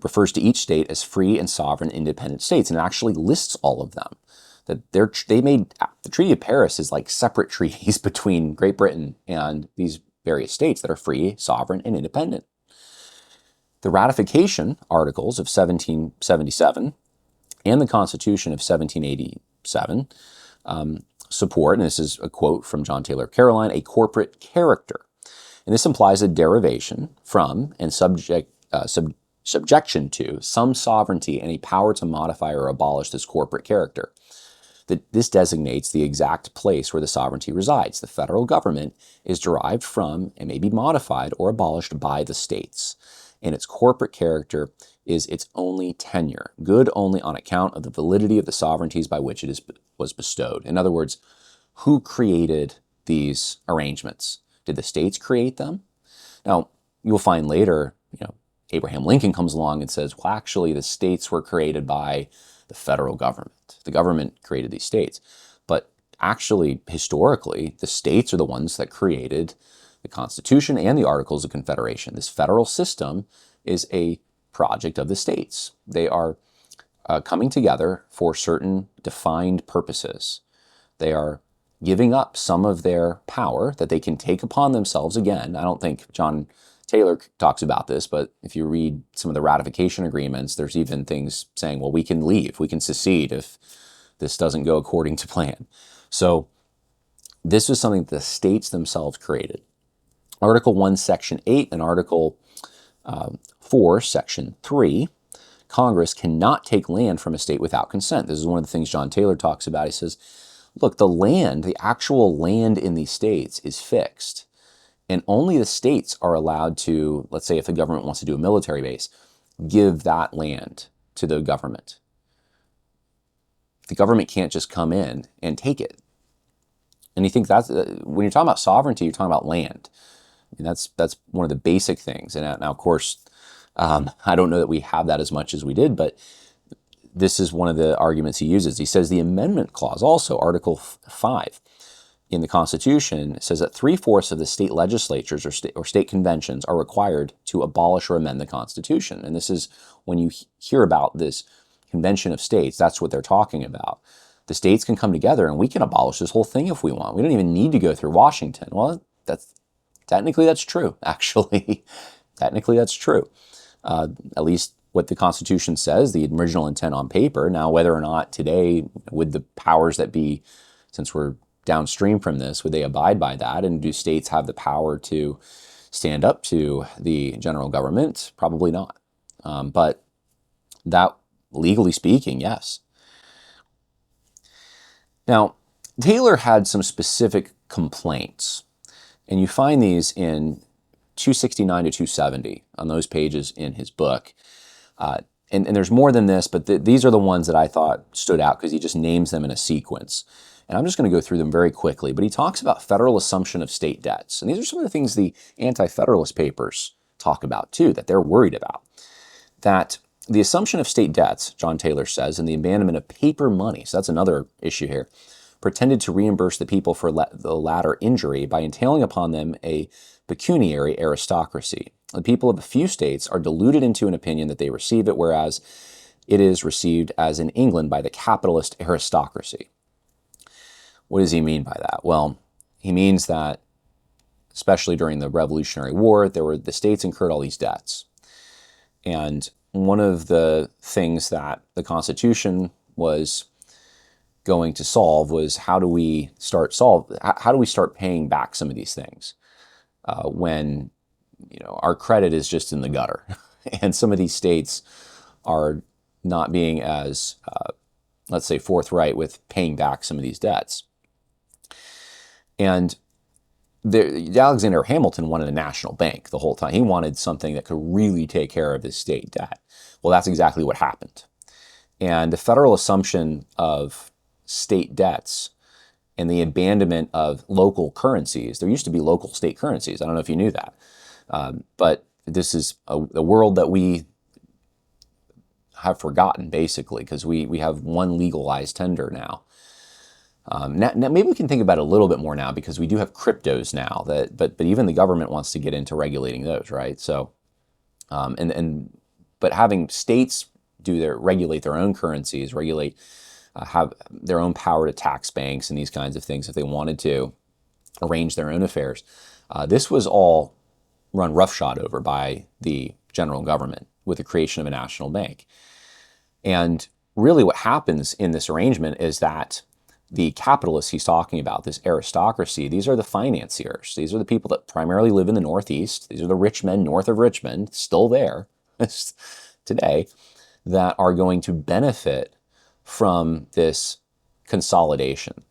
refers to each state as free and sovereign independent states, and it actually lists all of them. The Treaty of Paris is like separate treaties between Great Britain and these various states that are free, sovereign, and independent. The ratification articles of 1777 and the Constitution of 1787 support, and this is a quote from John Taylor Caroline, a corporate character. And this implies a derivation from and subjection to some sovereignty and a power to modify or abolish this corporate character. This designates the exact place where the sovereignty resides. The federal government is derived from and may be modified or abolished by the states, and its corporate character is its only tenure, good only on account of the validity of the sovereignties by which it was bestowed. In other words, who created these arrangements? Did the states create them? Now, you'll find later, Abraham Lincoln comes along and says, well, actually, the states were created by the federal government. The government created these states. But actually, historically, the states are the ones that created the Constitution and the Articles of Confederation. This federal system is a project of the states. They are coming together for certain defined purposes. They are giving up some of their power that they can take upon themselves. Again, I don't think John Taylor talks about this, but if you read some of the ratification agreements, there's even things saying, well, we can leave, we can secede if this doesn't go according to plan. So this was something that the states themselves created. Article 1, Section 8 and Article 4, Section 3, Congress cannot take land from a state without consent. This is one of the things John Taylor talks about. He says, look, the actual land in these states is fixed. And only the states are allowed to, let's say if the government wants to do a military base, give that land to the government. The government can't just come in and take it. And you think that's, when you're talking about sovereignty, you're talking about land. I mean, that's one of the basic things. And now, of course, I don't know that we have that as much as we did, but this is one of the arguments he uses. He says the amendment clause, also Article 5 in the Constitution, says that 3/4 of the state legislatures or state conventions are required to abolish or amend the Constitution. And this is, when you hear about this convention of states, that's what they're talking about. The states can come together and we can abolish this whole thing if we want. We don't even need to go through Washington. Well, technically that's true, actually. Technically that's true. At least what the Constitution says, the original intent on paper. Now, whether or not today, with the powers that be, since we're downstream from this, would they abide by that? And do states have the power to stand up to the general government? Probably not. But that, legally speaking, yes. Now, Taylor had some specific complaints, and you find these in 269 to 270 on those pages in his book. And there's more than this, but these are the ones that I thought stood out because he just names them in a sequence. And I'm just going to go through them very quickly. But he talks about federal assumption of state debts. And these are some of the things the anti-federalist papers talk about too, that they're worried about. That the assumption of state debts, John Taylor says, and the abandonment of paper money, so that's another issue here, pretended to reimburse the people for the latter injury by entailing upon them a pecuniary aristocracy. The people of a few states are deluded into an opinion that they receive it, whereas it is received as in England by the capitalist aristocracy. What does he mean by that? Well, he means that, especially during the Revolutionary War, the states incurred all these debts. And one of the things that the Constitution was going to solve was how do we start paying back some of these things when our credit is just in the gutter, and some of these states are not being as let's say forthright with paying back some of these debts. And Alexander Hamilton wanted a national bank the whole time. He wanted something that could really take care of his state debt. Well, that's exactly what happened. And the federal assumption of state debts and the abandonment of local currencies. There used to be local state currencies. I don't know if you knew that. But this is a world that we have forgotten, basically, because we have one legalized tender now. Now, maybe we can think about it a little bit more now because we do have cryptos now. But even the government wants to get into regulating those, right? So, but having states regulate their own currencies, have their own power to tax banks and these kinds of things if they wanted to arrange their own affairs. This was all run roughshod over by the general government with the creation of a national bank. And really what happens in this arrangement is that the capitalists he's talking about, this aristocracy, these are the financiers. These are the people that primarily live in the Northeast. These are the rich men north of Richmond, still there today, that are going to benefit from this consolidation.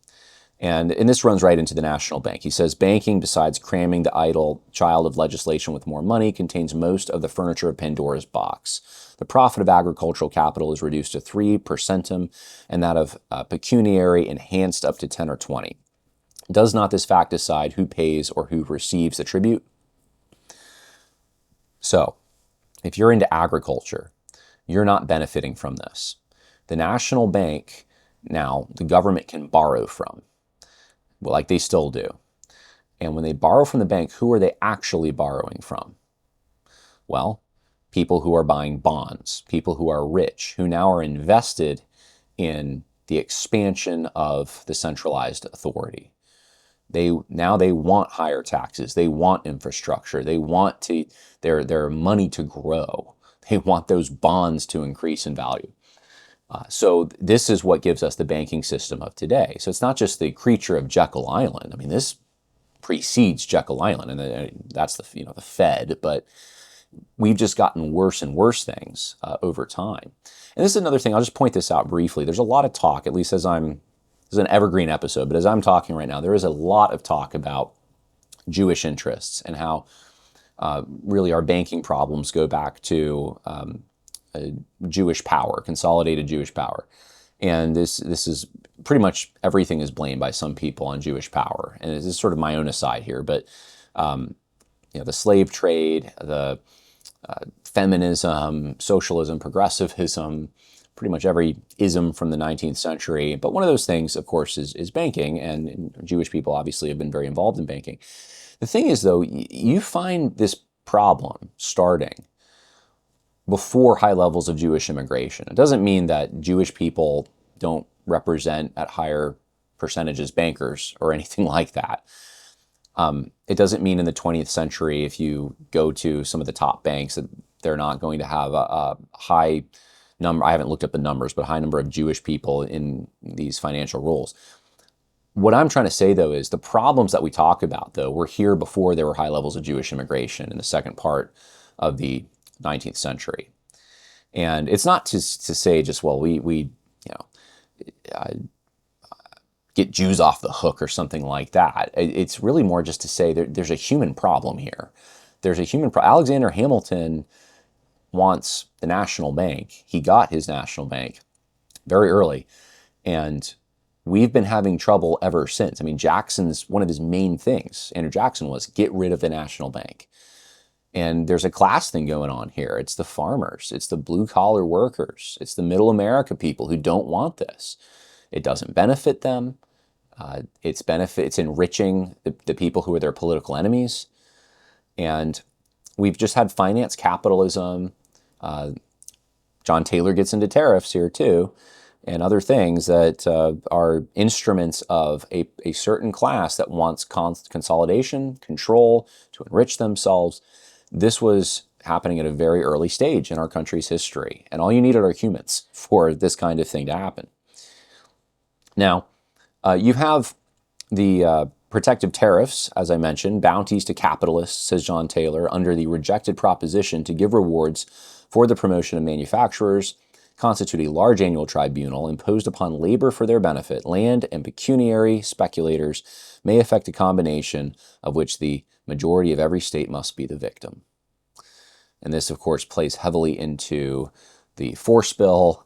And this runs right into the national bank. He says, banking, besides cramming the idle child of legislation with more money, contains most of the furniture of Pandora's box. The profit of agricultural capital is reduced to 3%, and that of pecuniary enhanced up to 10 or 20. Does not this fact decide who pays or who receives the tribute? So, if you're into agriculture, you're not benefiting from this. The national bank, now, the government can borrow from, well, like they still do. And when they borrow from the bank, who are they actually borrowing from? Well, people who are buying bonds, people who are rich, who now are invested in the expansion of the centralized authority. They want higher taxes. They want infrastructure. They want their money to grow. They want those bonds to increase in value. So this is what gives us the banking system of today. So it's not just the creature of Jekyll Island. I mean, this precedes Jekyll Island, and that's the Fed. But we've just gotten worse and worse things over time. And this is another thing. I'll just point this out briefly. There's a lot of talk, at least this is an evergreen episode, but as I'm talking right now, there is a lot of talk about Jewish interests and how really our banking problems go back to Jewish power, consolidated Jewish power. And this is pretty much everything is blamed by some people on Jewish power. And this is sort of my own aside here, but the slave trade, the feminism, socialism, progressivism, pretty much every ism from the 19th century. But one of those things, of course, is banking, and Jewish people obviously have been very involved in banking. The thing is, though, you find this problem starting before high levels of Jewish immigration. It doesn't mean that Jewish people don't represent at higher percentages bankers or anything like that. It doesn't mean in the 20th century, if you go to some of the top banks, that they're not going to have a high number, I haven't looked up the numbers, but a high number of Jewish people in these financial roles. What I'm trying to say, though, is the problems that we talk about, though, were here before there were high levels of Jewish immigration in the second part of the 19th century. And it's not to say just, well, we get Jews off the hook or something like that. It's really more just to say there's a human problem here. There's a human problem. Alexander Hamilton wants the national bank. He got his national bank very early. And we've been having trouble ever since. I mean, Jackson's, one of his main things, Andrew Jackson, was get rid of the national bank. And there's a class thing going on here. It's the farmers, it's the blue collar workers, it's the middle America people who don't want this. It doesn't benefit them. It's enriching the people who are their political enemies. And we've just had finance capitalism. John Taylor gets into tariffs here too, and other things that are instruments of a certain class that wants consolidation, control, to enrich themselves. This was happening at a very early stage in our country's history, and all you needed are humans for this kind of thing to happen. Now, you have the protective tariffs, as I mentioned, bounties to capitalists, says John Taylor, under the rejected proposition to give rewards for the promotion of manufacturers, constitute a large annual tribunal imposed upon labor for their benefit. Land and pecuniary speculators may effect a combination of which the majority of every state must be the victim. And this, of course, plays heavily into the Force Bill,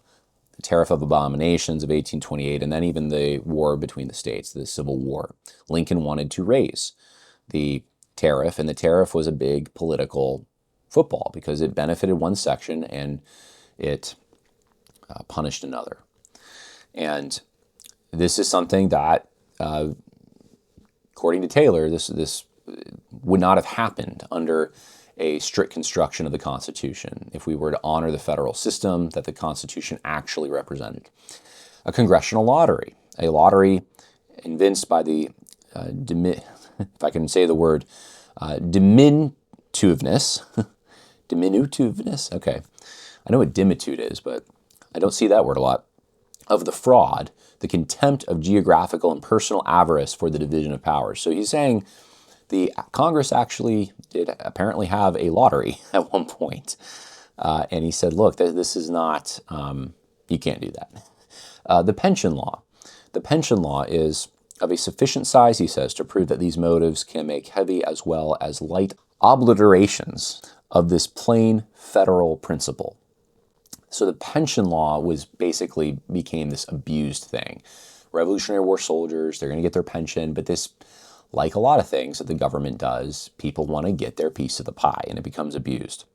the Tariff of Abominations of 1828, and then even the war between the states, the Civil War. Lincoln wanted to raise the tariff, and the tariff was a big political football because it benefited one section and it punished another. And this is something that, according to Taylor, this would not have happened under a strict construction of the Constitution if we were to honor the federal system that the Constitution actually represented. A congressional lottery, a lottery evinced by the, if I can say the word, diminutiveness, okay, I know what dimitude is, but I don't see that word a lot, of the fraud, the contempt of geographical and personal avarice for the division of powers. So he's saying the Congress actually did apparently have a lottery at one point. And he said, look, this is not, you can't do that. The pension law. The pension law is of a sufficient size, he says, to prove that these motives can make heavy as well as light obliterations of this plain federal principle. So the pension law became this abused thing. Revolutionary War soldiers, they're going to get their pension, but this, like a lot of things that the government does, people want to get their piece of the pie, and it becomes abused.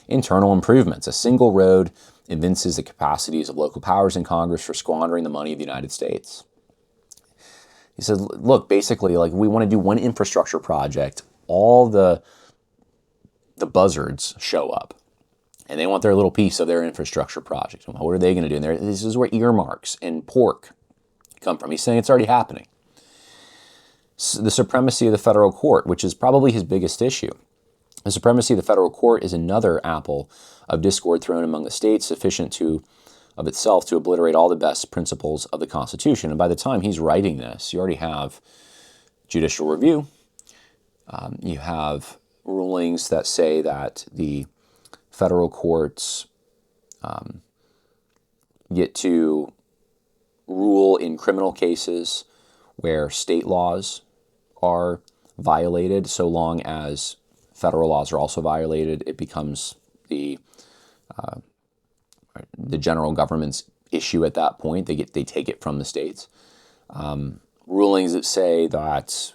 Internal improvements. A single road evinces the capacities of local powers in Congress for squandering the money of the United States. He said, look, basically, like, we want to do one infrastructure project, all the buzzards show up, and they want their little piece of their infrastructure project. What are they going to do? And this is where earmarks and pork come from. He's saying it's already happening. The supremacy of the federal court, which is probably his biggest issue. The supremacy of the federal court is another apple of discord thrown among the states, sufficient of itself to obliterate all the best principles of the Constitution. And by the time he's writing this, you already have judicial review. You have rulings that say that the federal courts get to rule in criminal cases where state laws are violated. So long as federal laws are also violated, it becomes the general government's issue at that point. They take it from the states. Rulings that say that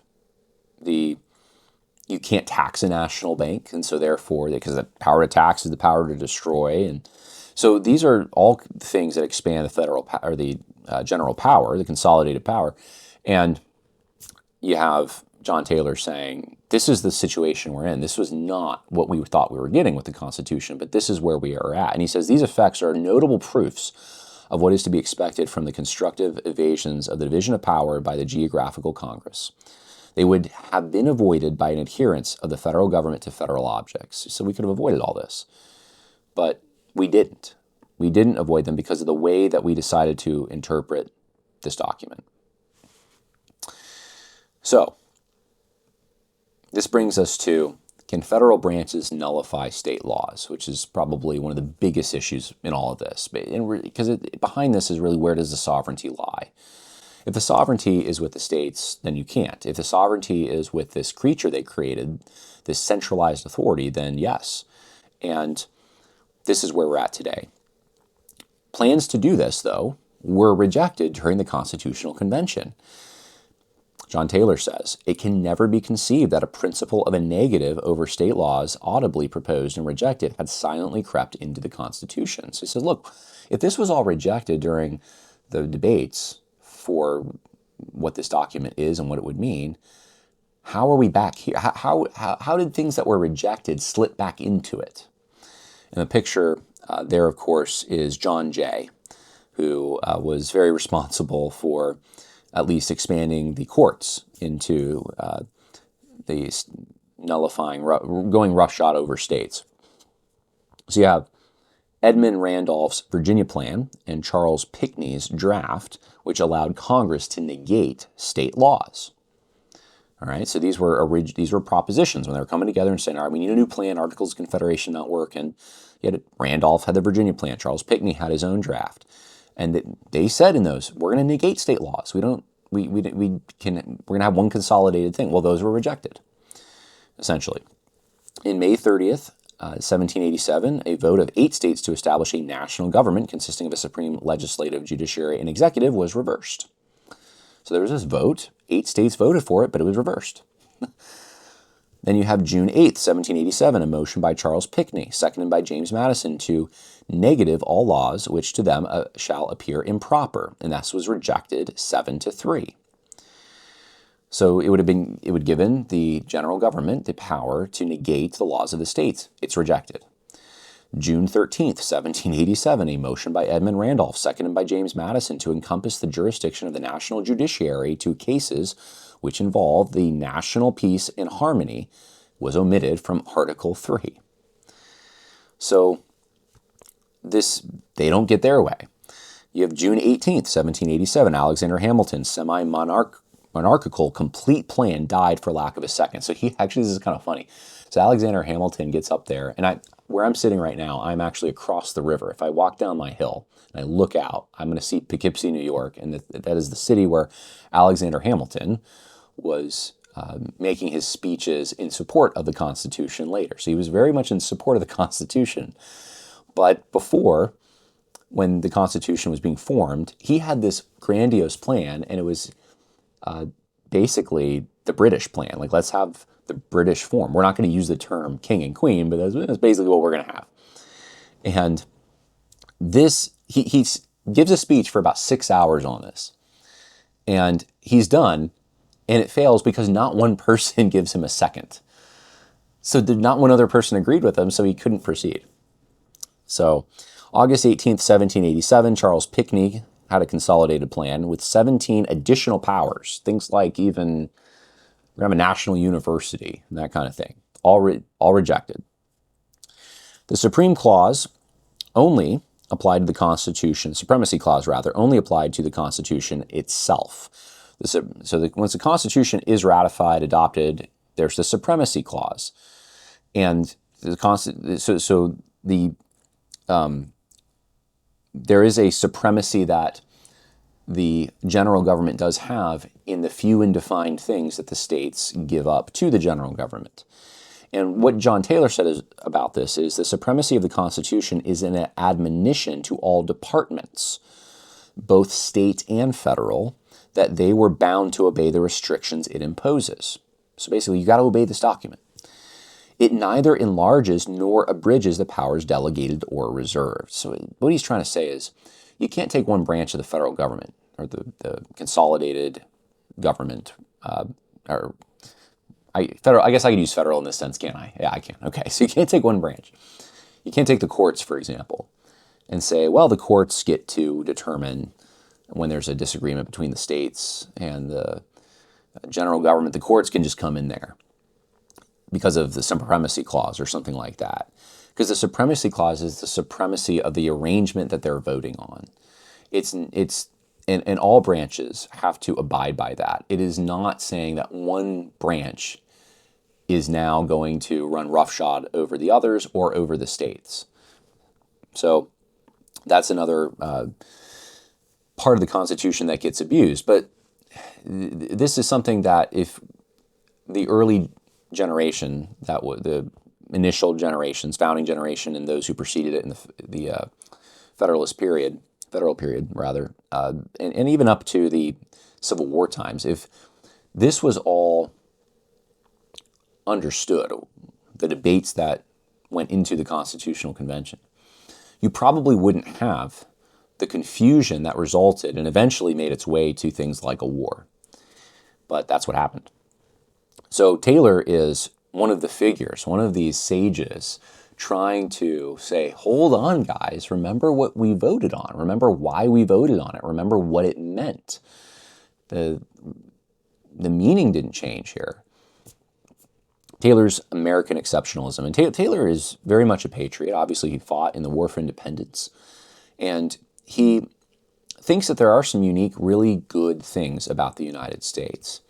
you can't tax a national bank, and so therefore, because the power to tax is the power to destroy, and so these are all things that expand the federal or the general power, the consolidated power, and you have John Taylor saying, this is the situation we're in. This was not what we thought we were getting with the Constitution, but this is where we are at. And he says these effects are notable proofs of what is to be expected from the constructive evasions of the division of power by the geographical Congress. They would have been avoided by an adherence of the federal government to federal objects. So we could have avoided all this. But we didn't. We didn't avoid them because of the way that we decided to interpret this document. So, this brings us to, can federal branches nullify state laws, which is probably one of the biggest issues in all of this. Because behind this is really, where does the sovereignty lie? If the sovereignty is with the states, then you can't. If the sovereignty is with this creature they created, this centralized authority, then yes. And this is where we're at today. Plans to do this, though, were rejected during the Constitutional Convention. John Taylor says, it can never be conceived that a principle of a negative over state laws audibly proposed and rejected had silently crept into the Constitution. So he says, look, if this was all rejected during the debates for what this document is and what it would mean, how are we back here? How did things that were rejected slip back into it? And the picture there, of course, is John Jay, who was very responsible for at least expanding the courts into the nullifying, going roughshod over states. So you have Edmund Randolph's Virginia Plan and Charles Pinckney's draft, which allowed Congress to negate state laws. All right, so these were propositions when they were coming together and saying, all right, we need a new plan, Articles of Confederation not work. And yet Randolph had the Virginia Plan, Charles Pinckney had his own draft. And they said in those, we're going to negate state laws. We're going to have one consolidated thing. Well, those were rejected, essentially. In May 30th, 1787, a vote of 8 states to establish a national government consisting of a supreme legislative, judiciary, and executive was reversed. So there was this vote. 8 states voted for it, but it was reversed. Then you have June 8th, 1787, a motion by Charles Pinckney, seconded by James Madison, to negative all laws which to them shall appear improper, and this was rejected 7-3. So it would given the general government the power to negate the laws of the states. It's rejected. June 13th, 1787, a motion by Edmund Randolph, seconded by James Madison, to encompass the jurisdiction of the national judiciary to cases which involve the national peace and harmony, was omitted from Article 3. So they don't get their way. You have June 18th, 1787, Alexander Hamilton's semi-monarchical complete plan died for lack of a second. So this is kind of funny. So Alexander Hamilton gets up there, and where I'm sitting right now, I'm actually across the river. If I walk down my hill and I look out, I'm going to see Poughkeepsie, New York, and that is the city where Alexander Hamilton was making his speeches in support of the Constitution later. So he was very much in support of the Constitution. But before, when the Constitution was being formed, he had this grandiose plan, and it was basically the British plan. Like, let's have the British form. We're not going to use the term king and queen, but that's basically what we're going to have. And he gives a speech for about 6 hours on this. And he's done, and it fails because not one person gives him a second. So not one other person agreed with him, so he couldn't proceed. So August 18th, 1787, Charles Pinckney had a consolidated plan with 17 additional powers, things like even we're going to have a national university and that kind of thing, all rejected. The Supreme Clause only applied to the Constitution, Supremacy Clause rather, only applied to the Constitution itself. Once the Constitution is ratified, adopted, there's the Supremacy Clause. And there is a supremacy that the general government does have in the few and defined things that the states give up to the general government. And what John Taylor said about this is the supremacy of the Constitution is an admonition to all departments, both state and federal, that they were bound to obey the restrictions it imposes. So basically, you got to obey this document. It neither enlarges nor abridges the powers delegated or reserved. So what he's trying to say is, you can't take one branch of the federal government or the consolidated government, I guess I could use federal in this sense, can't I? Yeah, I can. Okay, so you can't take one branch. You can't take the courts, for example, and say, well, the courts get to determine when there's a disagreement between the states and the general government. The courts can just come in there because of the Supremacy Clause or something like that. Because the Supremacy Clause is the supremacy of the arrangement that they're voting on. And all branches have to abide by that. It is not saying that one branch is now going to run roughshod over the others or over the states. So that's another part of the Constitution that gets abused. But this is something that if the early generation, the initial generations, founding generation, and those who preceded it in the Federalist period, federal period rather, and even up to the Civil War times, if this was all understood, the debates that went into the Constitutional Convention, you probably wouldn't have the confusion that resulted and eventually made its way to things like a war. But that's what happened. So Taylor is one of the figures, one of these sages trying to say, hold on, guys, remember what we voted on. Remember why we voted on it. Remember what it meant. The meaning didn't change here. Taylor's American exceptionalism. And Taylor is very much a patriot. Obviously, he fought in the War for Independence. And he thinks that there are some unique, really good things about the United States.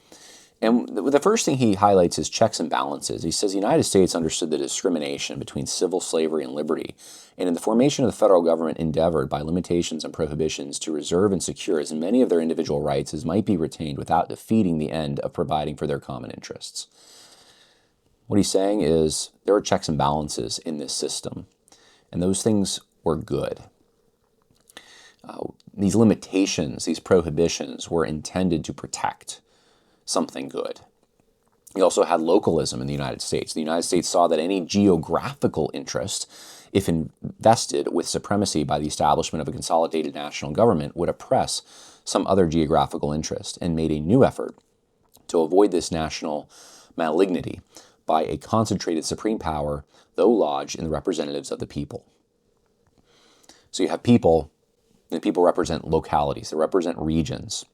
And the first thing he highlights is checks and balances. He says the United States understood the discrimination between civil slavery and liberty, and in the formation of the federal government endeavored by limitations and prohibitions to reserve and secure as many of their individual rights as might be retained without defeating the end of providing for their common interests. What he's saying is there are checks and balances in this system, and those things were good. These limitations, these prohibitions were intended to protect something good. You also had localism in the United States. The United States saw that any geographical interest, if invested with supremacy by the establishment of a consolidated national government, would oppress some other geographical interest, and made a new effort to avoid this national malignity by a concentrated supreme power, though lodged in the representatives of the people. So you have people, and people represent localities, they represent regions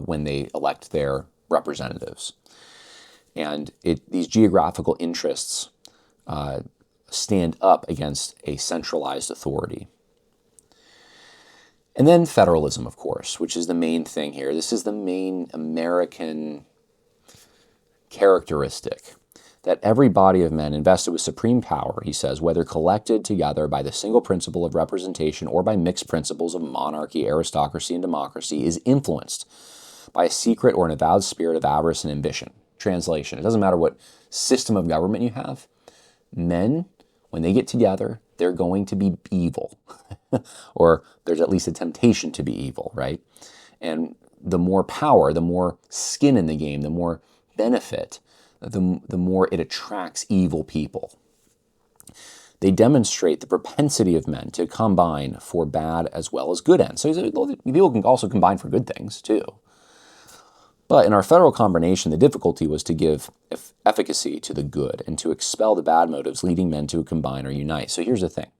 when they elect their representatives. And these geographical interests stand up against a centralized authority. And then federalism, of course, which is the main thing here. This is the main American characteristic, that every body of men invested with supreme power, he says, whether collected together by the single principle of representation or by mixed principles of monarchy, aristocracy, and democracy, is influenced by a secret or an avowed spirit of avarice and ambition. Translation: it doesn't matter what system of government you have, men, when they get together, they're going to be evil. Or there's at least a temptation to be evil, right? And the more power, the more skin in the game, the more benefit, the more it attracts evil people. They demonstrate the propensity of men to combine for bad as well as good ends. So people can also combine for good things too. But in our federal combination, the difficulty was to give efficacy to the good and to expel the bad motives leading men to combine or unite. So here's the thing.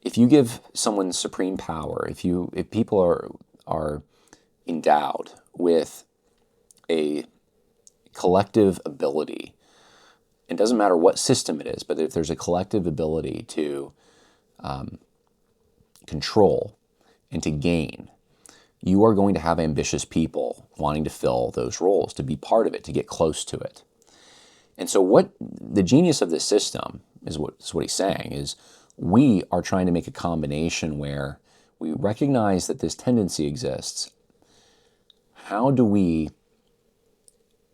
If you give someone supreme power, if people are endowed with a collective ability, it doesn't matter what system it is, but if there's a collective ability to control and to gain, you are going to have ambitious people wanting to fill those roles, to be part of it, to get close to it. And so what the genius of this system is what he's saying is, we are trying to make a combination where we recognize that this tendency exists. How do we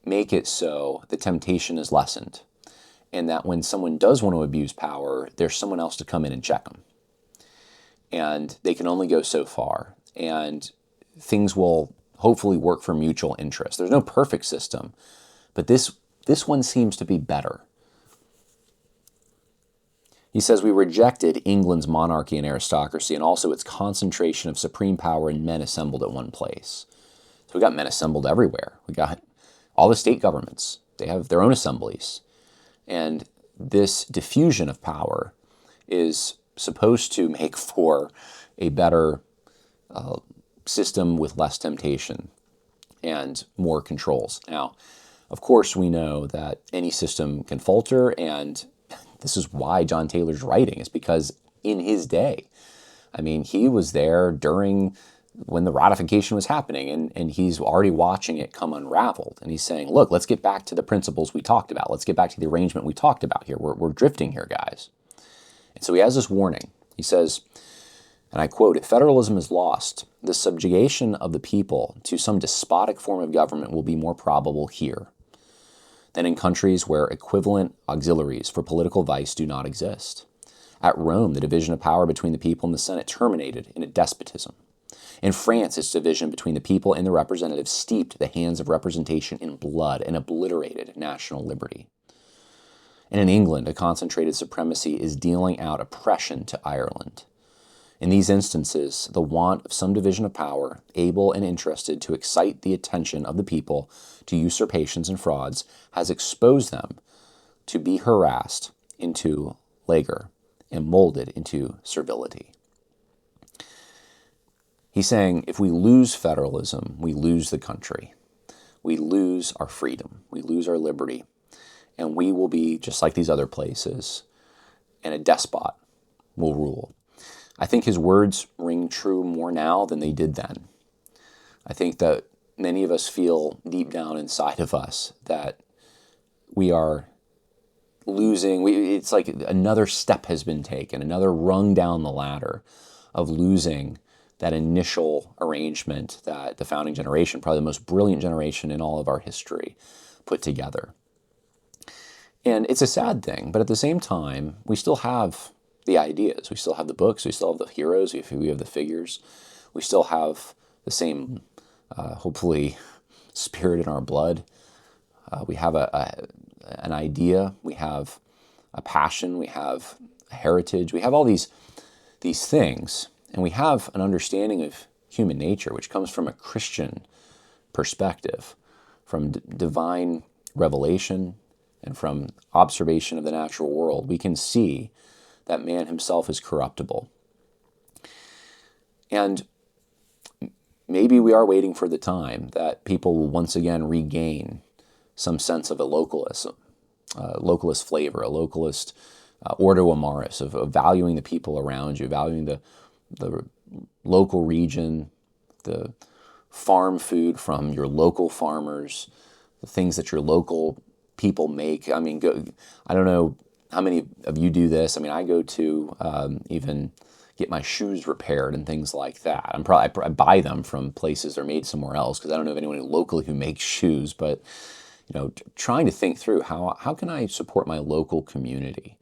make it so the temptation is lessened, and that when someone does want to abuse power, there's someone else to come in and check them? And they can only go so far, and things will hopefully work for mutual interest. There's no perfect system, but this one seems to be better. He says we rejected England's monarchy and aristocracy, and also its concentration of supreme power in men assembled at one place. So we got men assembled everywhere. We got all the state governments. They have their own assemblies. And this diffusion of power is supposed to make for a better system with less temptation and more controls. Now, of course, we know that any system can falter, and this is why John Taylor's writing, is because in his day, I mean, he was there during when the ratification was happening, and he's already watching it come unraveled. And he's saying, look, let's get back to the principles we talked about. Let's get back to the arrangement we talked about here. We're drifting here, guys. And so he has this warning. He says, and I quote, "If federalism is lost, the subjugation of the people to some despotic form of government will be more probable here than in countries where equivalent auxiliaries for political vice do not exist. At Rome, the division of power between the people and the Senate terminated in a despotism. In France, its division between the people and the representatives steeped the hands of representation in blood and obliterated national liberty. And in England, a concentrated supremacy is dealing out oppression to Ireland. In these instances, the want of some division of power, able and interested to excite the attention of the people to usurpations and frauds, has exposed them to be harassed into languor and molded into servility. He's saying if we lose federalism, we lose the country. We lose our freedom. We lose our liberty. And we will be just like these other places, and a despot will rule. I think his words ring true more now than they did then. I think that many of us feel deep down inside of us that we are losing. It's like another step has been taken, another rung down the ladder of losing that initial arrangement that the founding generation, probably the most brilliant generation in all of our history, put together. And it's a sad thing, but at the same time, we still have the ideas. We still have the books. We still have the heroes. We have the figures. We still have the same, hopefully, spirit in our blood. We have an idea. We have a passion. We have a heritage. We have all these things. And we have an understanding of human nature, which comes from a Christian perspective, from divine revelation and from observation of the natural world. We can see that man himself is corruptible. And maybe we are waiting for the time that people will once again regain some sense of a localist flavor, a localist ordo amoris, of valuing the people around you, valuing the local region, the farm food from your local farmers, the things that your local people make. I mean, I don't know how many of you do this. I mean, I go to even get my shoes repaired and things like that. I buy them from places they're made somewhere else because I don't know of anyone locally who makes shoes. But trying to think through how can I support my local community?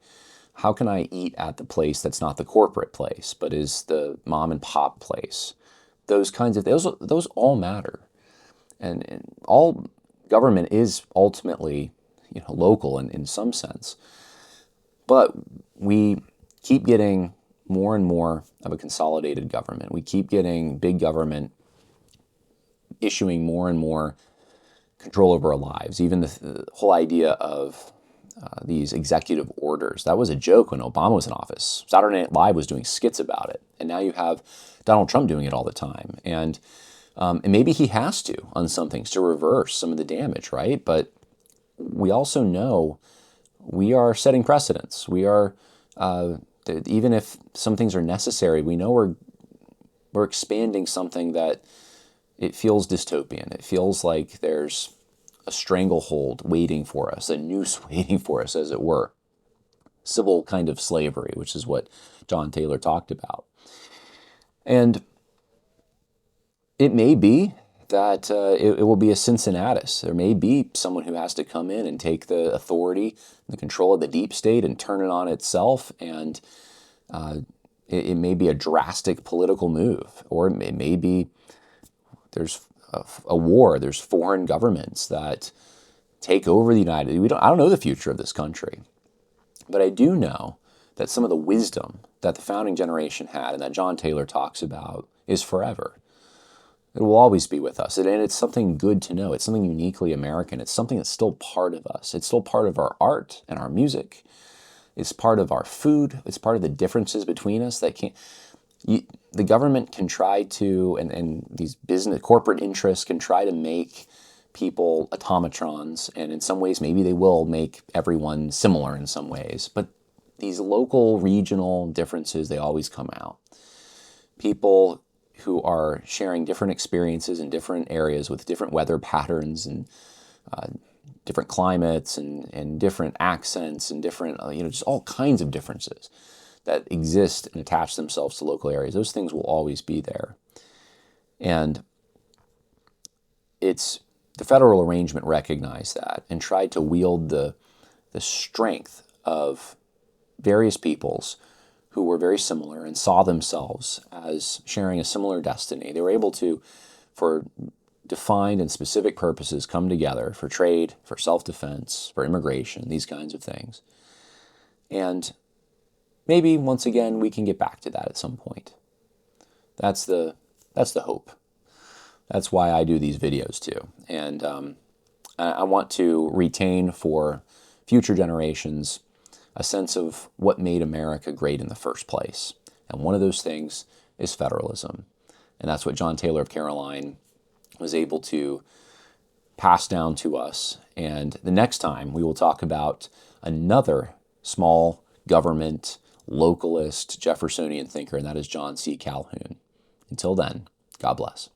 How can I eat at the place that's not the corporate place, but is the mom and pop place? Those kinds of those all matter, and all government is ultimately local in some sense. But we keep getting more and more of a consolidated government. We keep getting big government issuing more and more control over our lives. Even the whole idea of these executive orders. That was a joke when Obama was in office. Saturday Night Live was doing skits about it. And now you have Donald Trump doing it all the time. And maybe he has to on some things to reverse some of the damage, right? But we also know we are setting precedents. We are, even if some things are necessary, we know we're expanding something that it feels dystopian. It feels like there's a stranglehold waiting for us, a noose waiting for us, as it were. Civil kind of slavery, which is what John Taylor talked about. And it may be that it will be a Cincinnatus. There may be someone who has to come in and take the authority, the control of the deep state and turn it on itself. And it may be a drastic political move, or it may be there's a war. There's foreign governments that take over the United. I don't know the future of this country, but I do know that some of the wisdom that the founding generation had and that John Taylor talks about is forever. It will always be with us, and it's something good to know. It's something uniquely American. It's something that's still part of us. It's still part of our art and our music. It's part of our food. It's part of the differences between us that can't. The government can try to, and these corporate interests can try to make people automatrons, and in some ways maybe they will make everyone similar in some ways, but these local, regional differences, they always come out. People who are sharing different experiences in different areas with different weather patterns and different climates and different accents and different, just all kinds of differences that exist and attach themselves to local areas. Those things will always be there. And the federal arrangement recognized that and tried to wield the strength of various peoples who were very similar and saw themselves as sharing a similar destiny. They were able to, for defined and specific purposes, come together for trade, for self-defense, for immigration, these kinds of things. And maybe, once again, we can get back to that at some point. That's the hope. That's why I do these videos too. And I want to retain for future generations a sense of what made America great in the first place. And one of those things is federalism. And that's what John Taylor of Caroline was able to pass down to us. And the next time we will talk about another small government, localist, Jeffersonian thinker, and that is John C. Calhoun. Until then, God bless.